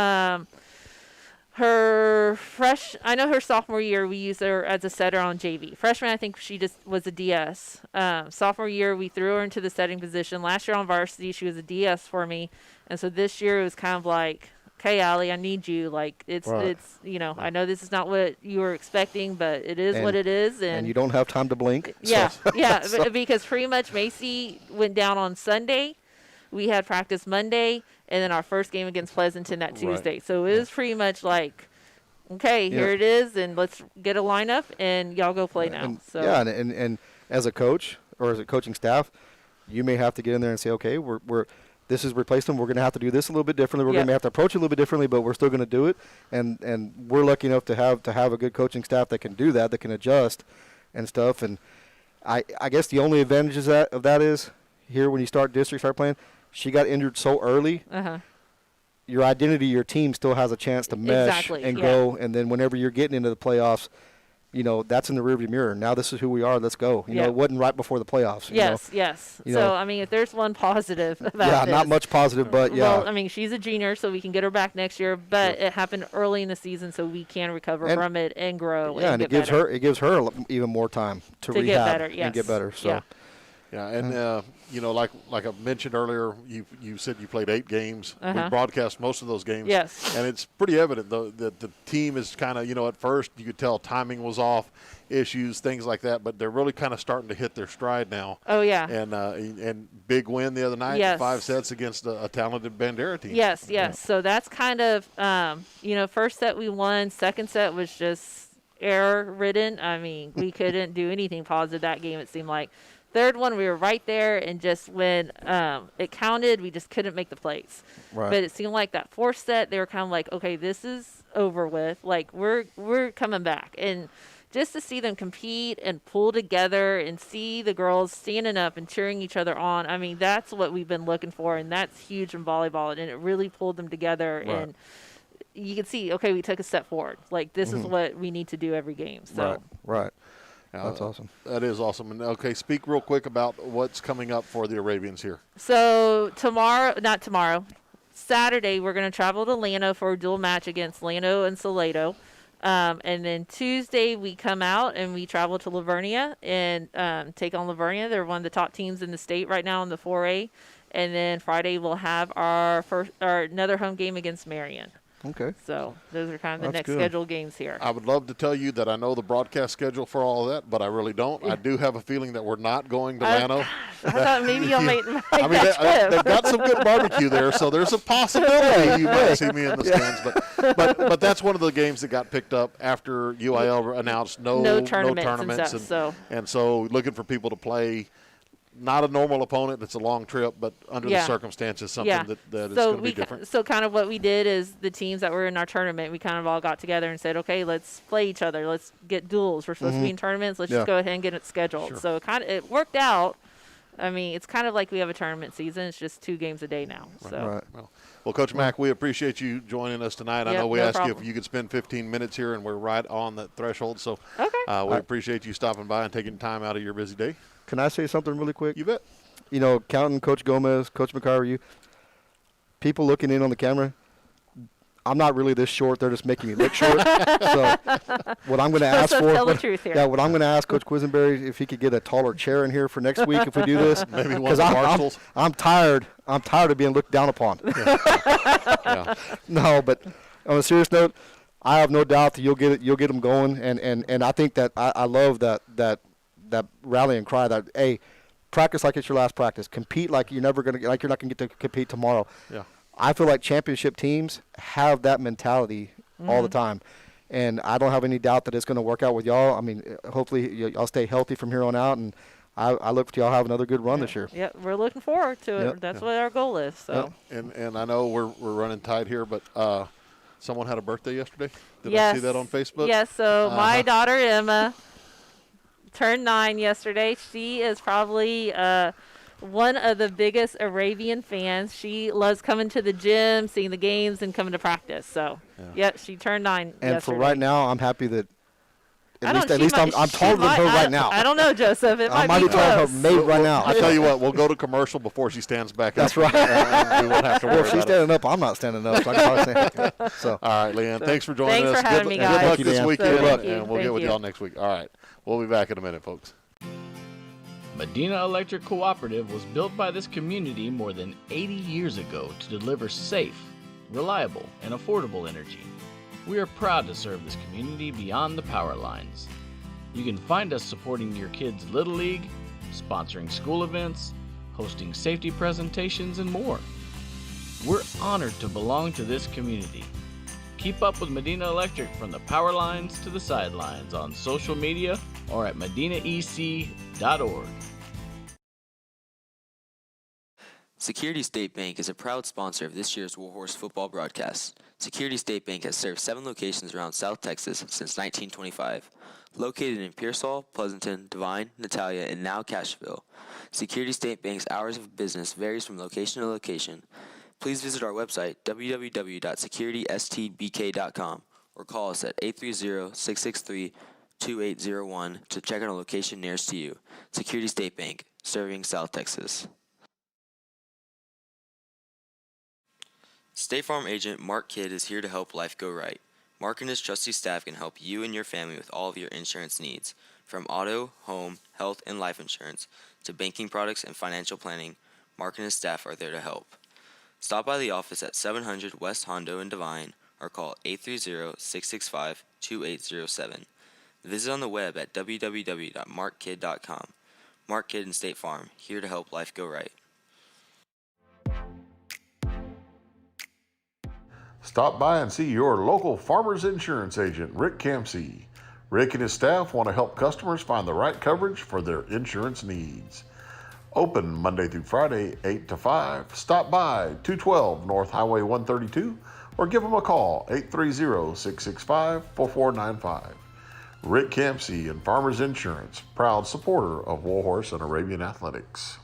I know her sophomore year we used her as a setter on JV. Freshman, I think she just was a DS. Sophomore year, we threw her into the setting position. Last year on varsity, she was a DS for me. And so this year it was kind of like, okay, Allie, I need you. Like, it's, I know this is not what you were expecting, but it is what it is. And you don't have time to blink. Yeah, because pretty much Macy went down on Sunday. We had practice Monday, and then our first game against Pleasanton that Tuesday. So it was pretty much like, okay, here it is, and let's get a lineup, and y'all go play now. And as a coach or as a coaching staff, you may have to get in there and say, okay, this is replacement. We're going to have to do this a little bit differently. We're going to have to approach it a little bit differently, but we're still going to do it. And we're lucky enough to have a good coaching staff that can do that can adjust and stuff. And I guess the only advantages of that is here when you start playing. She got injured so early. Your identity, your team still has a chance to mesh and go. And then whenever you're getting into the playoffs, that's in the rearview mirror. Now this is who we are. Let's go. It wasn't right before the playoffs. Yes. So, I mean, if there's one positive about this. Not much positive, but Well, I mean, she's a junior, so we can get her back next year. But it happened early in the season, so we can recover from it and grow. Yeah, and it gives her even more time to rehab get better, and get better. So. Yeah, and like I mentioned earlier, you said you played 8 games. We broadcast most of those games. Yes. And it's pretty evident though that the team is kind of, at first you could tell timing was off, issues, things like that, but they're really kind of starting to hit their stride now. Oh yeah. And big win the other night, 5 sets against a talented Bandera team. Yes. So that's kind of first set we won, second set was just error ridden. I mean, we couldn't do anything positive that game, it seemed like. Third one, we were right there, and just when it counted, we just couldn't make the plays. Right. But it seemed like that fourth set, they were kind of like, okay, this is over with. Like, we're coming back. And just to see them compete and pull together and see the girls standing up and cheering each other on, I mean, that's what we've been looking for, and that's huge in volleyball. And it really pulled them together. Right. And you can see, okay, we took a step forward. Like, this is what we need to do every game. So. Right. That's awesome. That is awesome. And okay, speak real quick about what's coming up for the Arabians here. So Saturday, we're going to travel to Llano for a dual match against Llano and Salado. And then Tuesday, we come out and we travel to Livernia and take on Livernia. They're one of the top teams in the state right now in the 4A. And then Friday, we'll have our another home game against Marion. Okay. So those are kind of the next good. scheduled games here. I would love to tell you that I know the broadcast schedule for all of that, but I really don't. I do have a feeling that we're not going to Llano. I thought maybe you'll make I mean, they've got some good barbecue there, so there's a possibility you might see me in the stands. But that's one of the games that got picked up after UIL announced no tournaments and stuff, and so looking for people to play. Not a normal opponent. It's a long trip, but under the circumstances, something that is going to be different. So kind of what we did is the teams that were in our tournament, we kind of all got together and said, okay, let's play each other. Let's get duels. We're supposed to be in tournaments. Let's just go ahead and get it scheduled. Sure. So it worked out. I mean, it's kind of like we have a tournament season. It's just 2 games a day now. Right. So. Right. Well, Coach Mack, we appreciate you joining us tonight. I know we asked you if you could spend 15 minutes here, and we're right on that threshold. So we appreciate you stopping by and taking time out of your busy day. Can I say something really quick? You bet. Counting Coach Gomez, Coach McIver, people looking in on the camera, I'm not really this short. They're just making me look short. So what I'm going to ask for, tell the truth here. what I'm going to ask Coach Quisenberry if he could get a taller chair in here for next week if we do this. Maybe one of the Marshalls. I'm tired. I'm tired of being looked down upon. Yeah. No, but on a serious note, I have no doubt that you'll get them going, and I think that I love that rallying cry that practice like it's your last practice. Compete like you're not going to get to compete tomorrow. Yeah. I feel like championship teams have that mentality all the time, and I don't have any doubt that it's going to work out with y'all. I mean, hopefully y'all stay healthy from here on out, and I look for y'all have another good run this year. Yeah, we're looking forward to it. That's what our goal is. So. And I know we're running tight here, but someone had a birthday yesterday. Did yes. I see that on Facebook? Yes. So my daughter Emma turned 9 yesterday. She is probably one of the biggest Arabian fans. She loves coming to the gym, seeing the games, and coming to practice. So, she turned 9 and yesterday. For right now, I'm happy that at least I'm taller than her right now. I don't know, Joseph. It I might be be taller than close. her maybe right now. I tell you what, we'll go to commercial before she stands back up. That's right. We won't have to worry Well, if she's about it. standing up, I'm not standing up. So I can probably stand. So. All right, Leanne, thanks for joining Thanks us. for having me, guys. Good luck Thank you, this Dan. weekend, Thank you. and we'll Thank get with you. y'all next week. All right, we'll be back in a minute, folks. Medina Electric Cooperative was built by this community more than 80 years ago to deliver safe, reliable, and affordable energy. We are proud to serve this community beyond the power lines. You can find us supporting your kids' Little League, sponsoring school events, hosting safety presentations, and more. We're honored to belong to this community. Keep up with Medina Electric from the power lines to the sidelines on social media or at medinaec.org. Security State Bank is a proud sponsor of this year's Warhorse football broadcast. Security State Bank has served 7 locations around South Texas since 1925. Located in Pearsall, Pleasanton, Devine, Natalia, and now Cashville, Security State Bank's hours of business varies from location to location. Please visit our website, www.securitystbk.com, or call us at 830-663-2801 to check on a location nearest to you. Security State Bank, serving South Texas. State Farm agent Mark Kidd is here to help life go right. Mark and his trusty staff can help you and your family with all of your insurance needs. From auto, home, health, and life insurance to banking products and financial planning, Mark and his staff are there to help. Stop by the office at 700 West Hondo in Devine or call 830-665-2807. Visit on the web at www.markkidd.com. Mark Kidd and State Farm, here to help life go right. Stop by and see your local Farmers Insurance agent, Rick Campsey. Rick and his staff want to help customers find the right coverage for their insurance needs. Open Monday through Friday, 8 to 5. Stop by 212 North Highway 132 or give them a call, 830-665-4495. Rick Campsey and Farmers Insurance, proud supporter of Warhorse and Arabian Athletics.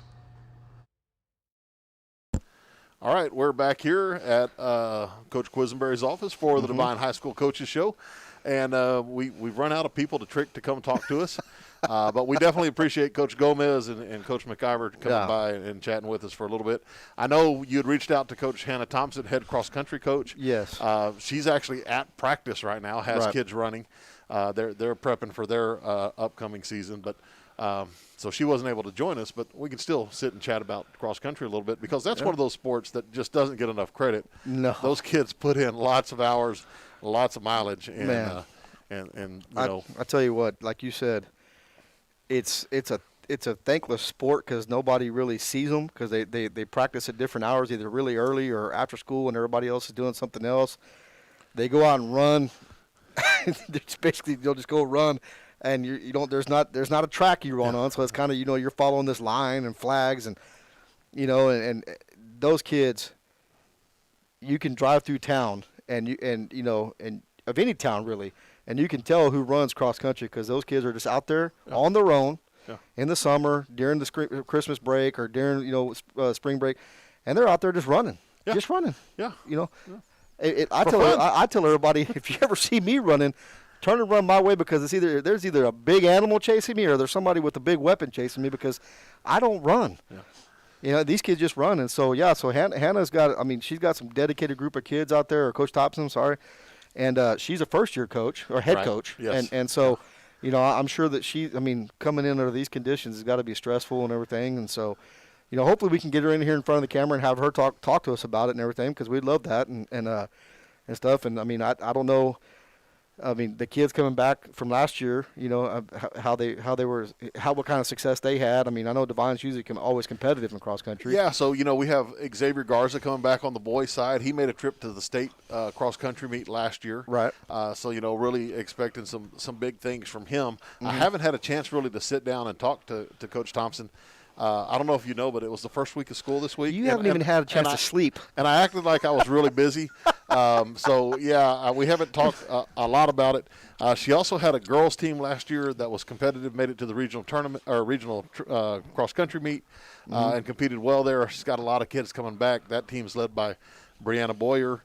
All right, we're back here at Coach Quisenberry's office for the Devine High School Coaches Show, and we've run out of people to trick to come talk to us, but we definitely appreciate Coach Gomez and Coach McIver coming by and chatting with us for a little bit. I know you had reached out to Coach Hannah Thompson, head cross-country coach. Yes. She's actually at practice right now, has kids running. They're prepping for their upcoming season, but so she wasn't able to join us, but we can still sit and chat about cross country a little bit because that's one of those sports that just doesn't get enough credit. No. Those kids put in lots of hours, lots of mileage, and you know. I tell you what, like you said, it's a thankless sport because nobody really sees them because they practice at different hours, either really early or after school when everybody else is doing something else. They go out and run. Basically, they'll just go run. And you don't. There's not a track you run on, so it's kind of you're following this line and flags, and and those kids, you can drive through town and of any town really, and you can tell who runs cross country because those kids are just out there on their own in the summer during the Christmas break or during spring break, and they're out there just running, just running. Yeah. I tell everybody if you ever see me running, turn and run my way because there's either a big animal chasing me or there's somebody with a big weapon chasing me because I don't run. Yeah. These kids just run. And so, so Hannah's she's got some dedicated group of kids out there, or Coach Thompson, sorry. And she's a first-year coach or head coach. Yes. And so, I'm sure that coming in under these conditions has got to be stressful and everything. And so, hopefully we can get her in here in front of the camera and have her talk to us about it and everything because we'd love that and stuff. And, I don't know. The kids coming back from last year, what kind of success they had. I know Devine's usually always competitive in cross country. Yeah, so we have Xavier Garza coming back on the boys' side. He made a trip to the state cross country meet last year. Right. So really expecting some big things from him. I haven't had a chance really to sit down and talk to Coach Thompson. I don't know if you know, but it was the first week of school this week. You haven't even had a chance to sleep. And I acted like I was really busy. We haven't talked a lot about it. She also had a girls team last year that was competitive, made it to the regional tournament or regional cross-country meet and competed well there. She's got a lot of kids coming back. That team's led by Brianna Boyer.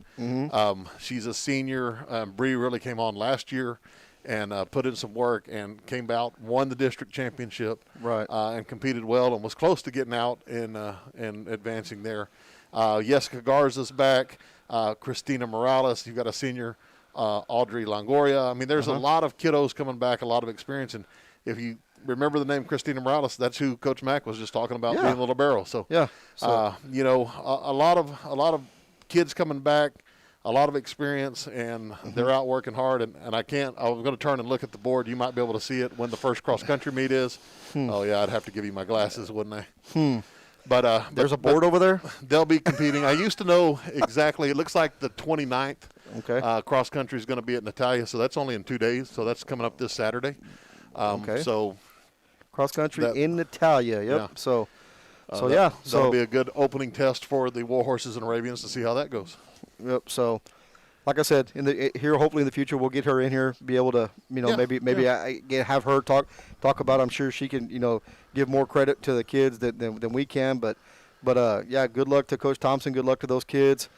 She's a senior. Bree really came on last year and put in some work and came out, won the district championship, and competed well and was close to getting out and advancing there. Jessica Garza's back. Christina Morales. You've got a senior, Audrey Longoria. There's a lot of kiddos coming back, a lot of experience. And if you remember the name Christina Morales, that's who Coach Mack was just talking about being a little barrel. So, a lot of kids coming back. a lot of experience, and they're out working hard. And I was going to turn and look at the board. You might be able to see it when the first cross-country meet is. Oh, yeah, I'd have to give you my glasses, wouldn't I? But there's a board over there? They'll be competing. I used to know exactly. It looks like the 29th cross-country is going to be at Natalia, so that's only in 2 days. So that's coming up this Saturday. So cross-country in Natalia, yep. Yeah. So that'll be a good opening test for the Warhorses and Arabians to see how that goes. Yep. So, like I said, hopefully in the future we'll get her in here, be able to, maybe have her talk about. I'm sure she can, give more credit to the kids than we can. But good luck to Coach Thompson. Good luck to those kids.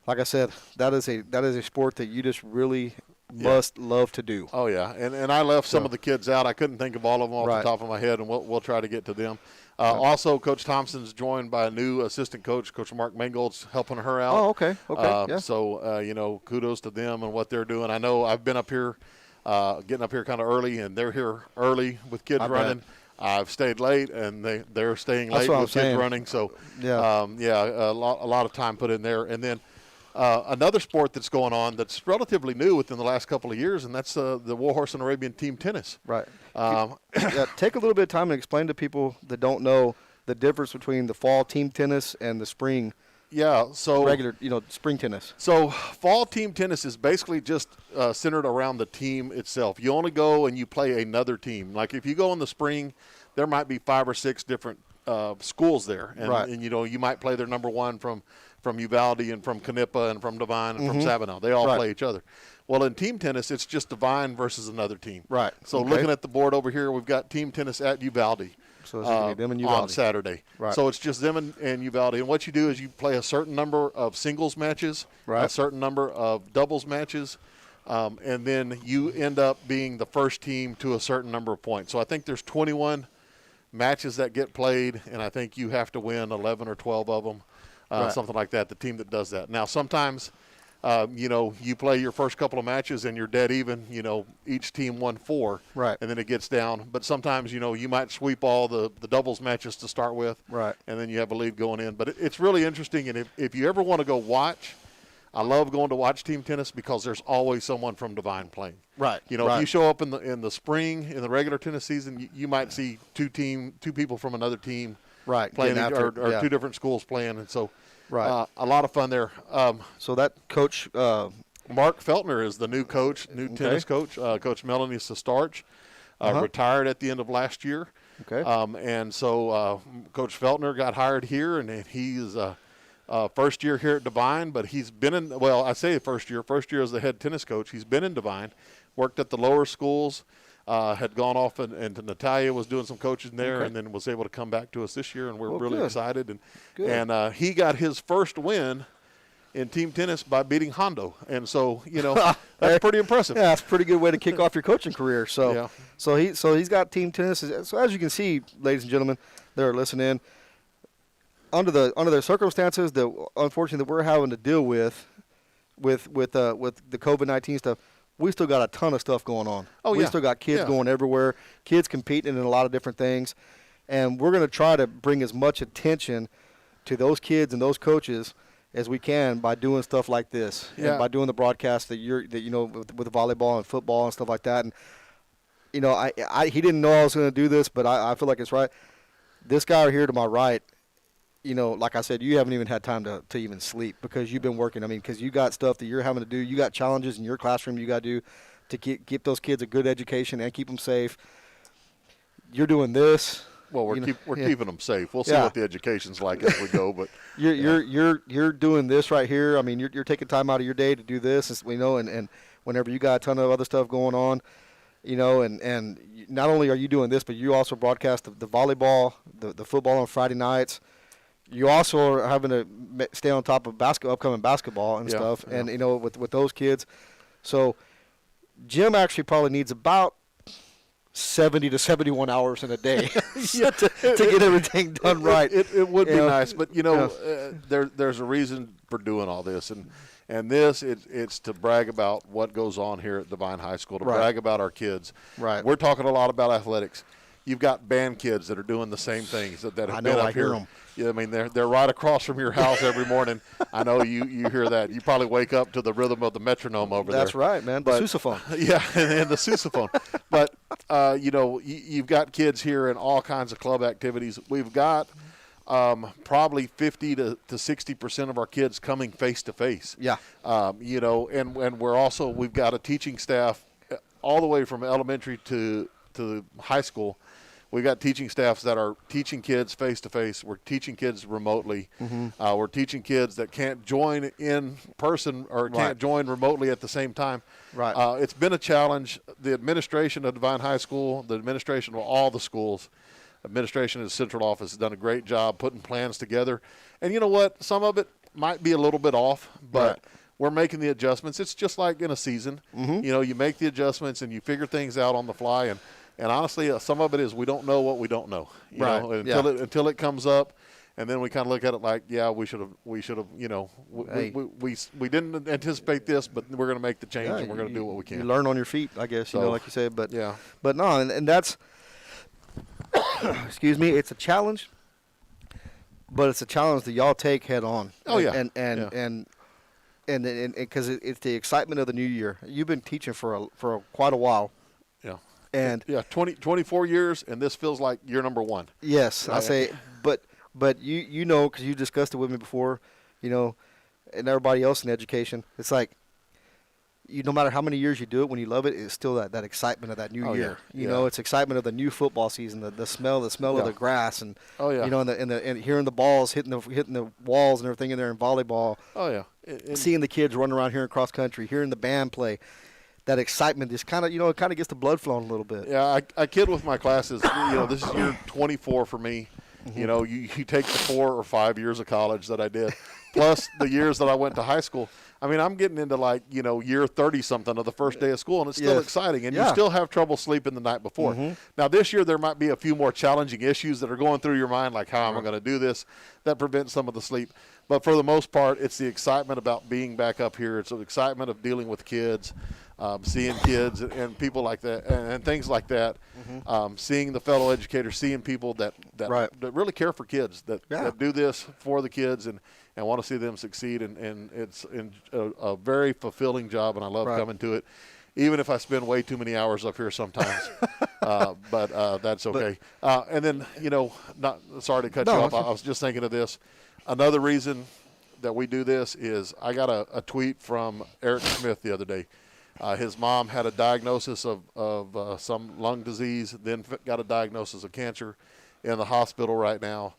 Like I said, that is a sport that you just really must love to do. Oh yeah, and I left some of the kids out. I couldn't think of all of them off the top of my head, and we'll try to get to them. Also, Coach Thompson's joined by a new assistant coach, Coach Mark Mangold's helping her out. Oh, okay. Yeah. So, kudos to them and what they're doing. I know I've been up here, getting up here kind of early, and they're here early with kids running. I've stayed late, and they're staying late with kids running. So, a lot of time put in there. And then another sport that's going on that's relatively new within the last couple of years, and that's the Warhorse and Arabian team tennis. Right. Take a little bit of time and explain to people that don't know the difference between the fall team tennis and the spring. Yeah, so regular, spring tennis. So fall team tennis is basically just centered around the team itself. You only go and you play another team. Like if you go in the spring, there might be 5 or 6 different schools there, and you might play their number one from Uvalde and from Canepa and from Devine and from Sabinal. They all play each other. Well, in team tennis, it's just Devine versus another team. Right. So looking at the board over here, we've got team tennis at Uvalde. So it's going to be them and Uvalde. On Saturday. Right. So it's just them and Uvalde. And what you do is you play a certain number of singles matches, a certain number of doubles matches, and then you end up being the first team to a certain number of points. So I think there's 21 matches that get played, and I think you have to win 11 or 12 of them, something like that, the team that does that. Now, sometimes – you play your first couple of matches and you're dead even, each team won 4. Right. And then it gets down. But sometimes, you might sweep all the doubles matches to start with. Right. And then you have a lead going in. But it's really interesting. And if you ever want to go watch, I love going to watch team tennis because there's always someone from Devine playing. Right. If you show up in the spring, in the regular tennis season, you might see two people from another team playing or 2 different schools playing. And so – Right. A lot of fun there. So that coach Mark Feltner is the new coach, tennis coach. Coach Melanie Sestarch retired at the end of last year. Okay. And so Coach Feltner got hired here, and he's first year here at Devine, but he's been in, I say first year as the head tennis coach. He's been in Devine, worked at the lower schools, had gone off and to Natalia, was doing some coaching there, and then was able to come back to us this year, and we're really excited. And he got his first win in team tennis by beating Hondo, and so that's pretty impressive. Yeah, that's a pretty good way to kick off your coaching career. So he's got team tennis. So as you can see, ladies and gentlemen, that are listening, under the circumstances that unfortunately that we're having to deal with the COVID-19 stuff. We still got a ton of stuff going on. We still got kids going everywhere, kids competing in a lot of different things. And we're going to try to bring as much attention to those kids and those coaches as we can by doing stuff like this. And by doing the broadcast with volleyball and football and stuff like that. And, he didn't know I was going to do this, but I feel like it's right. This guy right here to my right, like I said, you haven't even had time to even sleep because you've been working. I mean, because you got stuff that you're having to do. You got challenges in your classroom you got to do to keep those kids a good education and keep them safe. You're doing this. Well, we're keeping them safe. We'll see what the education's like as we go. But you're doing this right here. I mean, you're taking time out of your day to do this. And whenever you got a ton of other stuff going on, and not only are you doing this, but you also broadcast the volleyball, the football on Friday nights. You also are having to stay on top of upcoming basketball and stuff, and with those kids. So Jim actually probably needs about 70 to 71 hours in a day to get everything done right. It would be nice, but there's a reason for doing all this, and it's to brag about what goes on here at Devine High School, to brag about our kids. Right. We're talking a lot about athletics. You've got band kids that are doing the same things that have I been know, up I hear here. them. Yeah, I mean they're right across from your house every morning. I know you hear that. You probably wake up to the rhythm of the metronome over there. That's right, man. The sousaphone. Yeah, and the sousaphone. But you've got kids here in all kinds of club activities. We've got probably 50 to 60% of our kids coming face to face. Yeah. And we've got a teaching staff all the way from elementary to high school. We've got teaching staffs that are teaching kids face to face. We're teaching kids remotely. We're teaching kids that can't join in person or can't join remotely at the same time. Right. It's been a challenge. The administration of Devine High School, the administration of all the schools, administration of the central office has done a great job putting plans together. And you know what? Some of it might be a little bit off, but we're making the adjustments. It's just like in a season. You make the adjustments and you figure things out on the fly. And honestly, some of it is we don't know what we don't know. You know, until it comes up, and then we kind of look at it like, yeah, we should have. We didn't anticipate this, but we're going to make the change and we're going to do what we can. You learn on your feet, I guess. Like you said, but yeah. But no, and that's excuse me. It's a challenge, but it's a challenge that y'all take head on. Oh yeah. And because it's the excitement of the new year. You've been teaching for quite a while. Yeah. And 24 years, and this feels like year number 1. Yes, I say, but you know, because you discussed it with me before, and everybody else in education, it's like, no matter how many years you do it, when you love it, it's still that excitement of that new year. You know, it's excitement of the new football season, the smell of the grass, and and hearing the balls hitting the walls and everything in there in volleyball. Oh yeah, seeing the kids running around here in cross country, hearing the band play. That excitement just kind of, it kind of gets the blood flowing a little bit. Yeah, I kid with my classes. This is year 24 for me. You take the 4 or 5 years of college that I did, plus the years that I went to high school. I mean, I'm getting into year 30-something of the first day of school, and it's still exciting. And you still have trouble sleeping the night before. Now, this year there might be a few more challenging issues that are going through your mind, like how am I going to do this, that prevents some of the sleep. But for the most part, it's the excitement about being back up here. It's the excitement of dealing with kids. Seeing kids and people like that and things like that, seeing the fellow educators, seeing people that really care for kids, that do this for the kids and want to see them succeed. And it's a very fulfilling job, and I love coming to it, even if I spend way too many hours up here sometimes. But that's okay. And then, not sorry to cut you off. I was just thinking of this. Another reason that we do this is I got a tweet from Eric Smith the other day. His mom had a diagnosis of some lung disease, then got a diagnosis of cancer, in the hospital right now.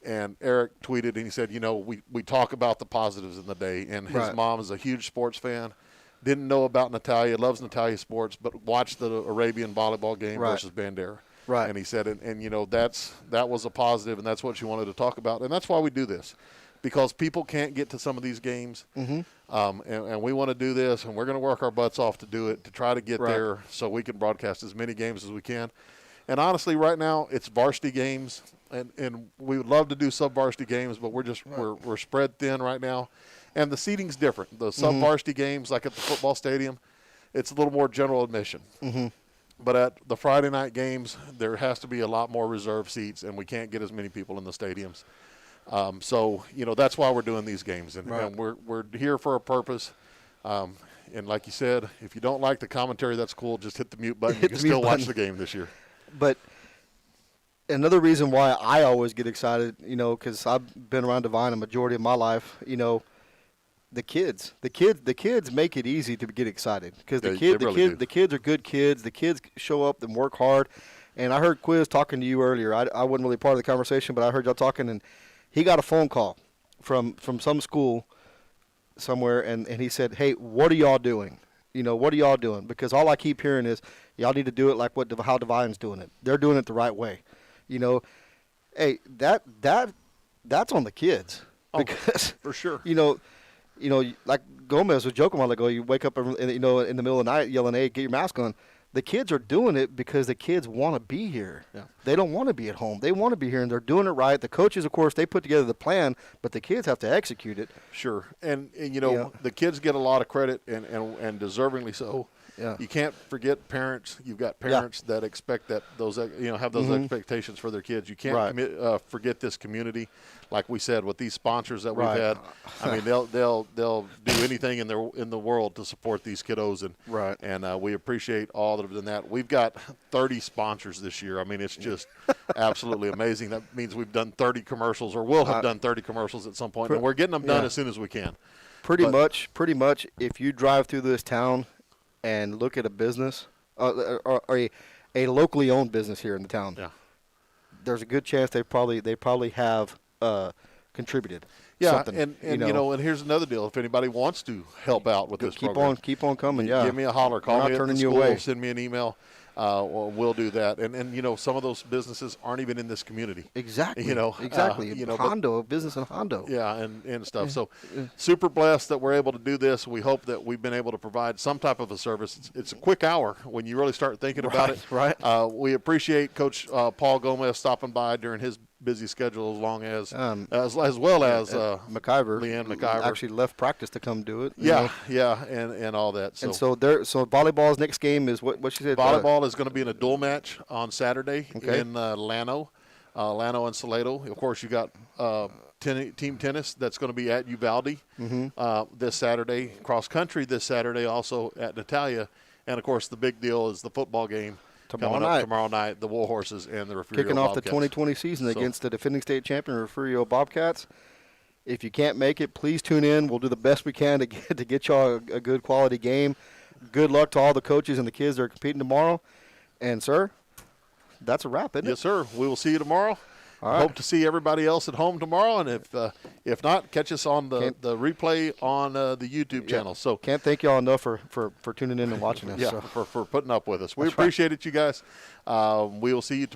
And Eric tweeted and he said, we talk about the positives in the day. And his mom is a huge sports fan. Didn't know about Natalia, loves Natalia sports, but watched the Arabian volleyball game versus Bandera. Right. And he said, that was a positive, and that's what she wanted to talk about. And that's why we do this. Because people can't get to some of these games, and we want to do this, and we're going to work our butts off to do it, to try to get there so we can broadcast as many games as we can. And honestly, right now, it's varsity games, and we would love to do sub-varsity games, but we're spread thin right now. And the seating's different. The sub-varsity games, like at the football stadium, it's a little more general admission. But at the Friday night games, there has to be a lot more reserved seats, and we can't get as many people in the stadiums. So that's why we're doing these games, and we're here for a purpose. And like you said, if you don't like the commentary, that's cool. Just hit the mute button. You can still watch the game this year. But another reason why I always get excited, because I've been around Devine a majority of my life. The kids make it easy to get excited because the kids are good kids. The kids show up and work hard. And I heard Quiz talking to you earlier. I wasn't really part of the conversation, but I heard y'all talking, and he got a phone call from some school somewhere, and he said, hey, what are y'all doing? What are y'all doing? Because all I keep hearing is y'all need to do it like how Devine's doing it. They're doing it the right way. Hey, that's on the kids. Because, for sure. Like Gomez was joking a while ago, you wake up in the middle of the night yelling, hey, get your mask on. The kids are doing it because the kids want to be here. Yeah. They don't want to be at home. They want to be here, and they're doing it right. The coaches, of course, they put together the plan, but the kids have to execute it. Sure. And the kids get a lot of credit, and deservingly so. Yeah. you can't forget parents. You've got parents that expect that those have those expectations for their kids. You can't forget this community. Like we said, with these sponsors that we've had, I mean, they'll do anything in the world to support these kiddos, and we appreciate all that have done that. We've got 30 sponsors this year. I mean, it's just absolutely amazing. That means we've done 30 commercials, or will have done 30 commercials at some point, and we're getting them done as soon as we can. Pretty much, if you drive through this town and look at a business, or a locally owned business here in the town, there's a good chance they probably have contributed. Something, and and here's another deal. If anybody wants to help out with this program, keep on coming. Give me a holler. Call me at the turning you school. away. Send me an email. We'll do that. And some of those businesses aren't even in this community. Exactly. Exactly. Hondo, business in Hondo. Yeah, and stuff. So super blessed that we're able to do this. We hope that we've been able to provide some type of a service. It's a quick hour when you really start thinking about it. Right. We appreciate Coach Paul Gomez stopping by during his busy schedule, as long as well as McIver, Leanne McIver actually left practice to come do it. And all that. So. And so volleyball's next game is what she said. Volleyball is going to be in a dual match on Saturday in Llano and Salado. Of course, you got team tennis that's going to be at Uvalde this Saturday. Cross country this Saturday also at Natalia, and of course the big deal is the football game. Tomorrow night, the Warhorses and the Refugio kicking off Bobcats. the 2020 season against the defending state champion Refugio Bobcats. If you can't make it, please tune in. We'll do the best we can to get y'all a good quality game. Good luck to all the coaches and the kids that are competing tomorrow. And, sir, that's a wrap, isn't it? Yes, sir. We will see you tomorrow. All right. Hope to see everybody else at home tomorrow, and if not, catch us on the replay on the YouTube channel. So can't thank y'all enough for tuning in and watching us. For putting up with us. We appreciate it, you guys. We will see you tomorrow.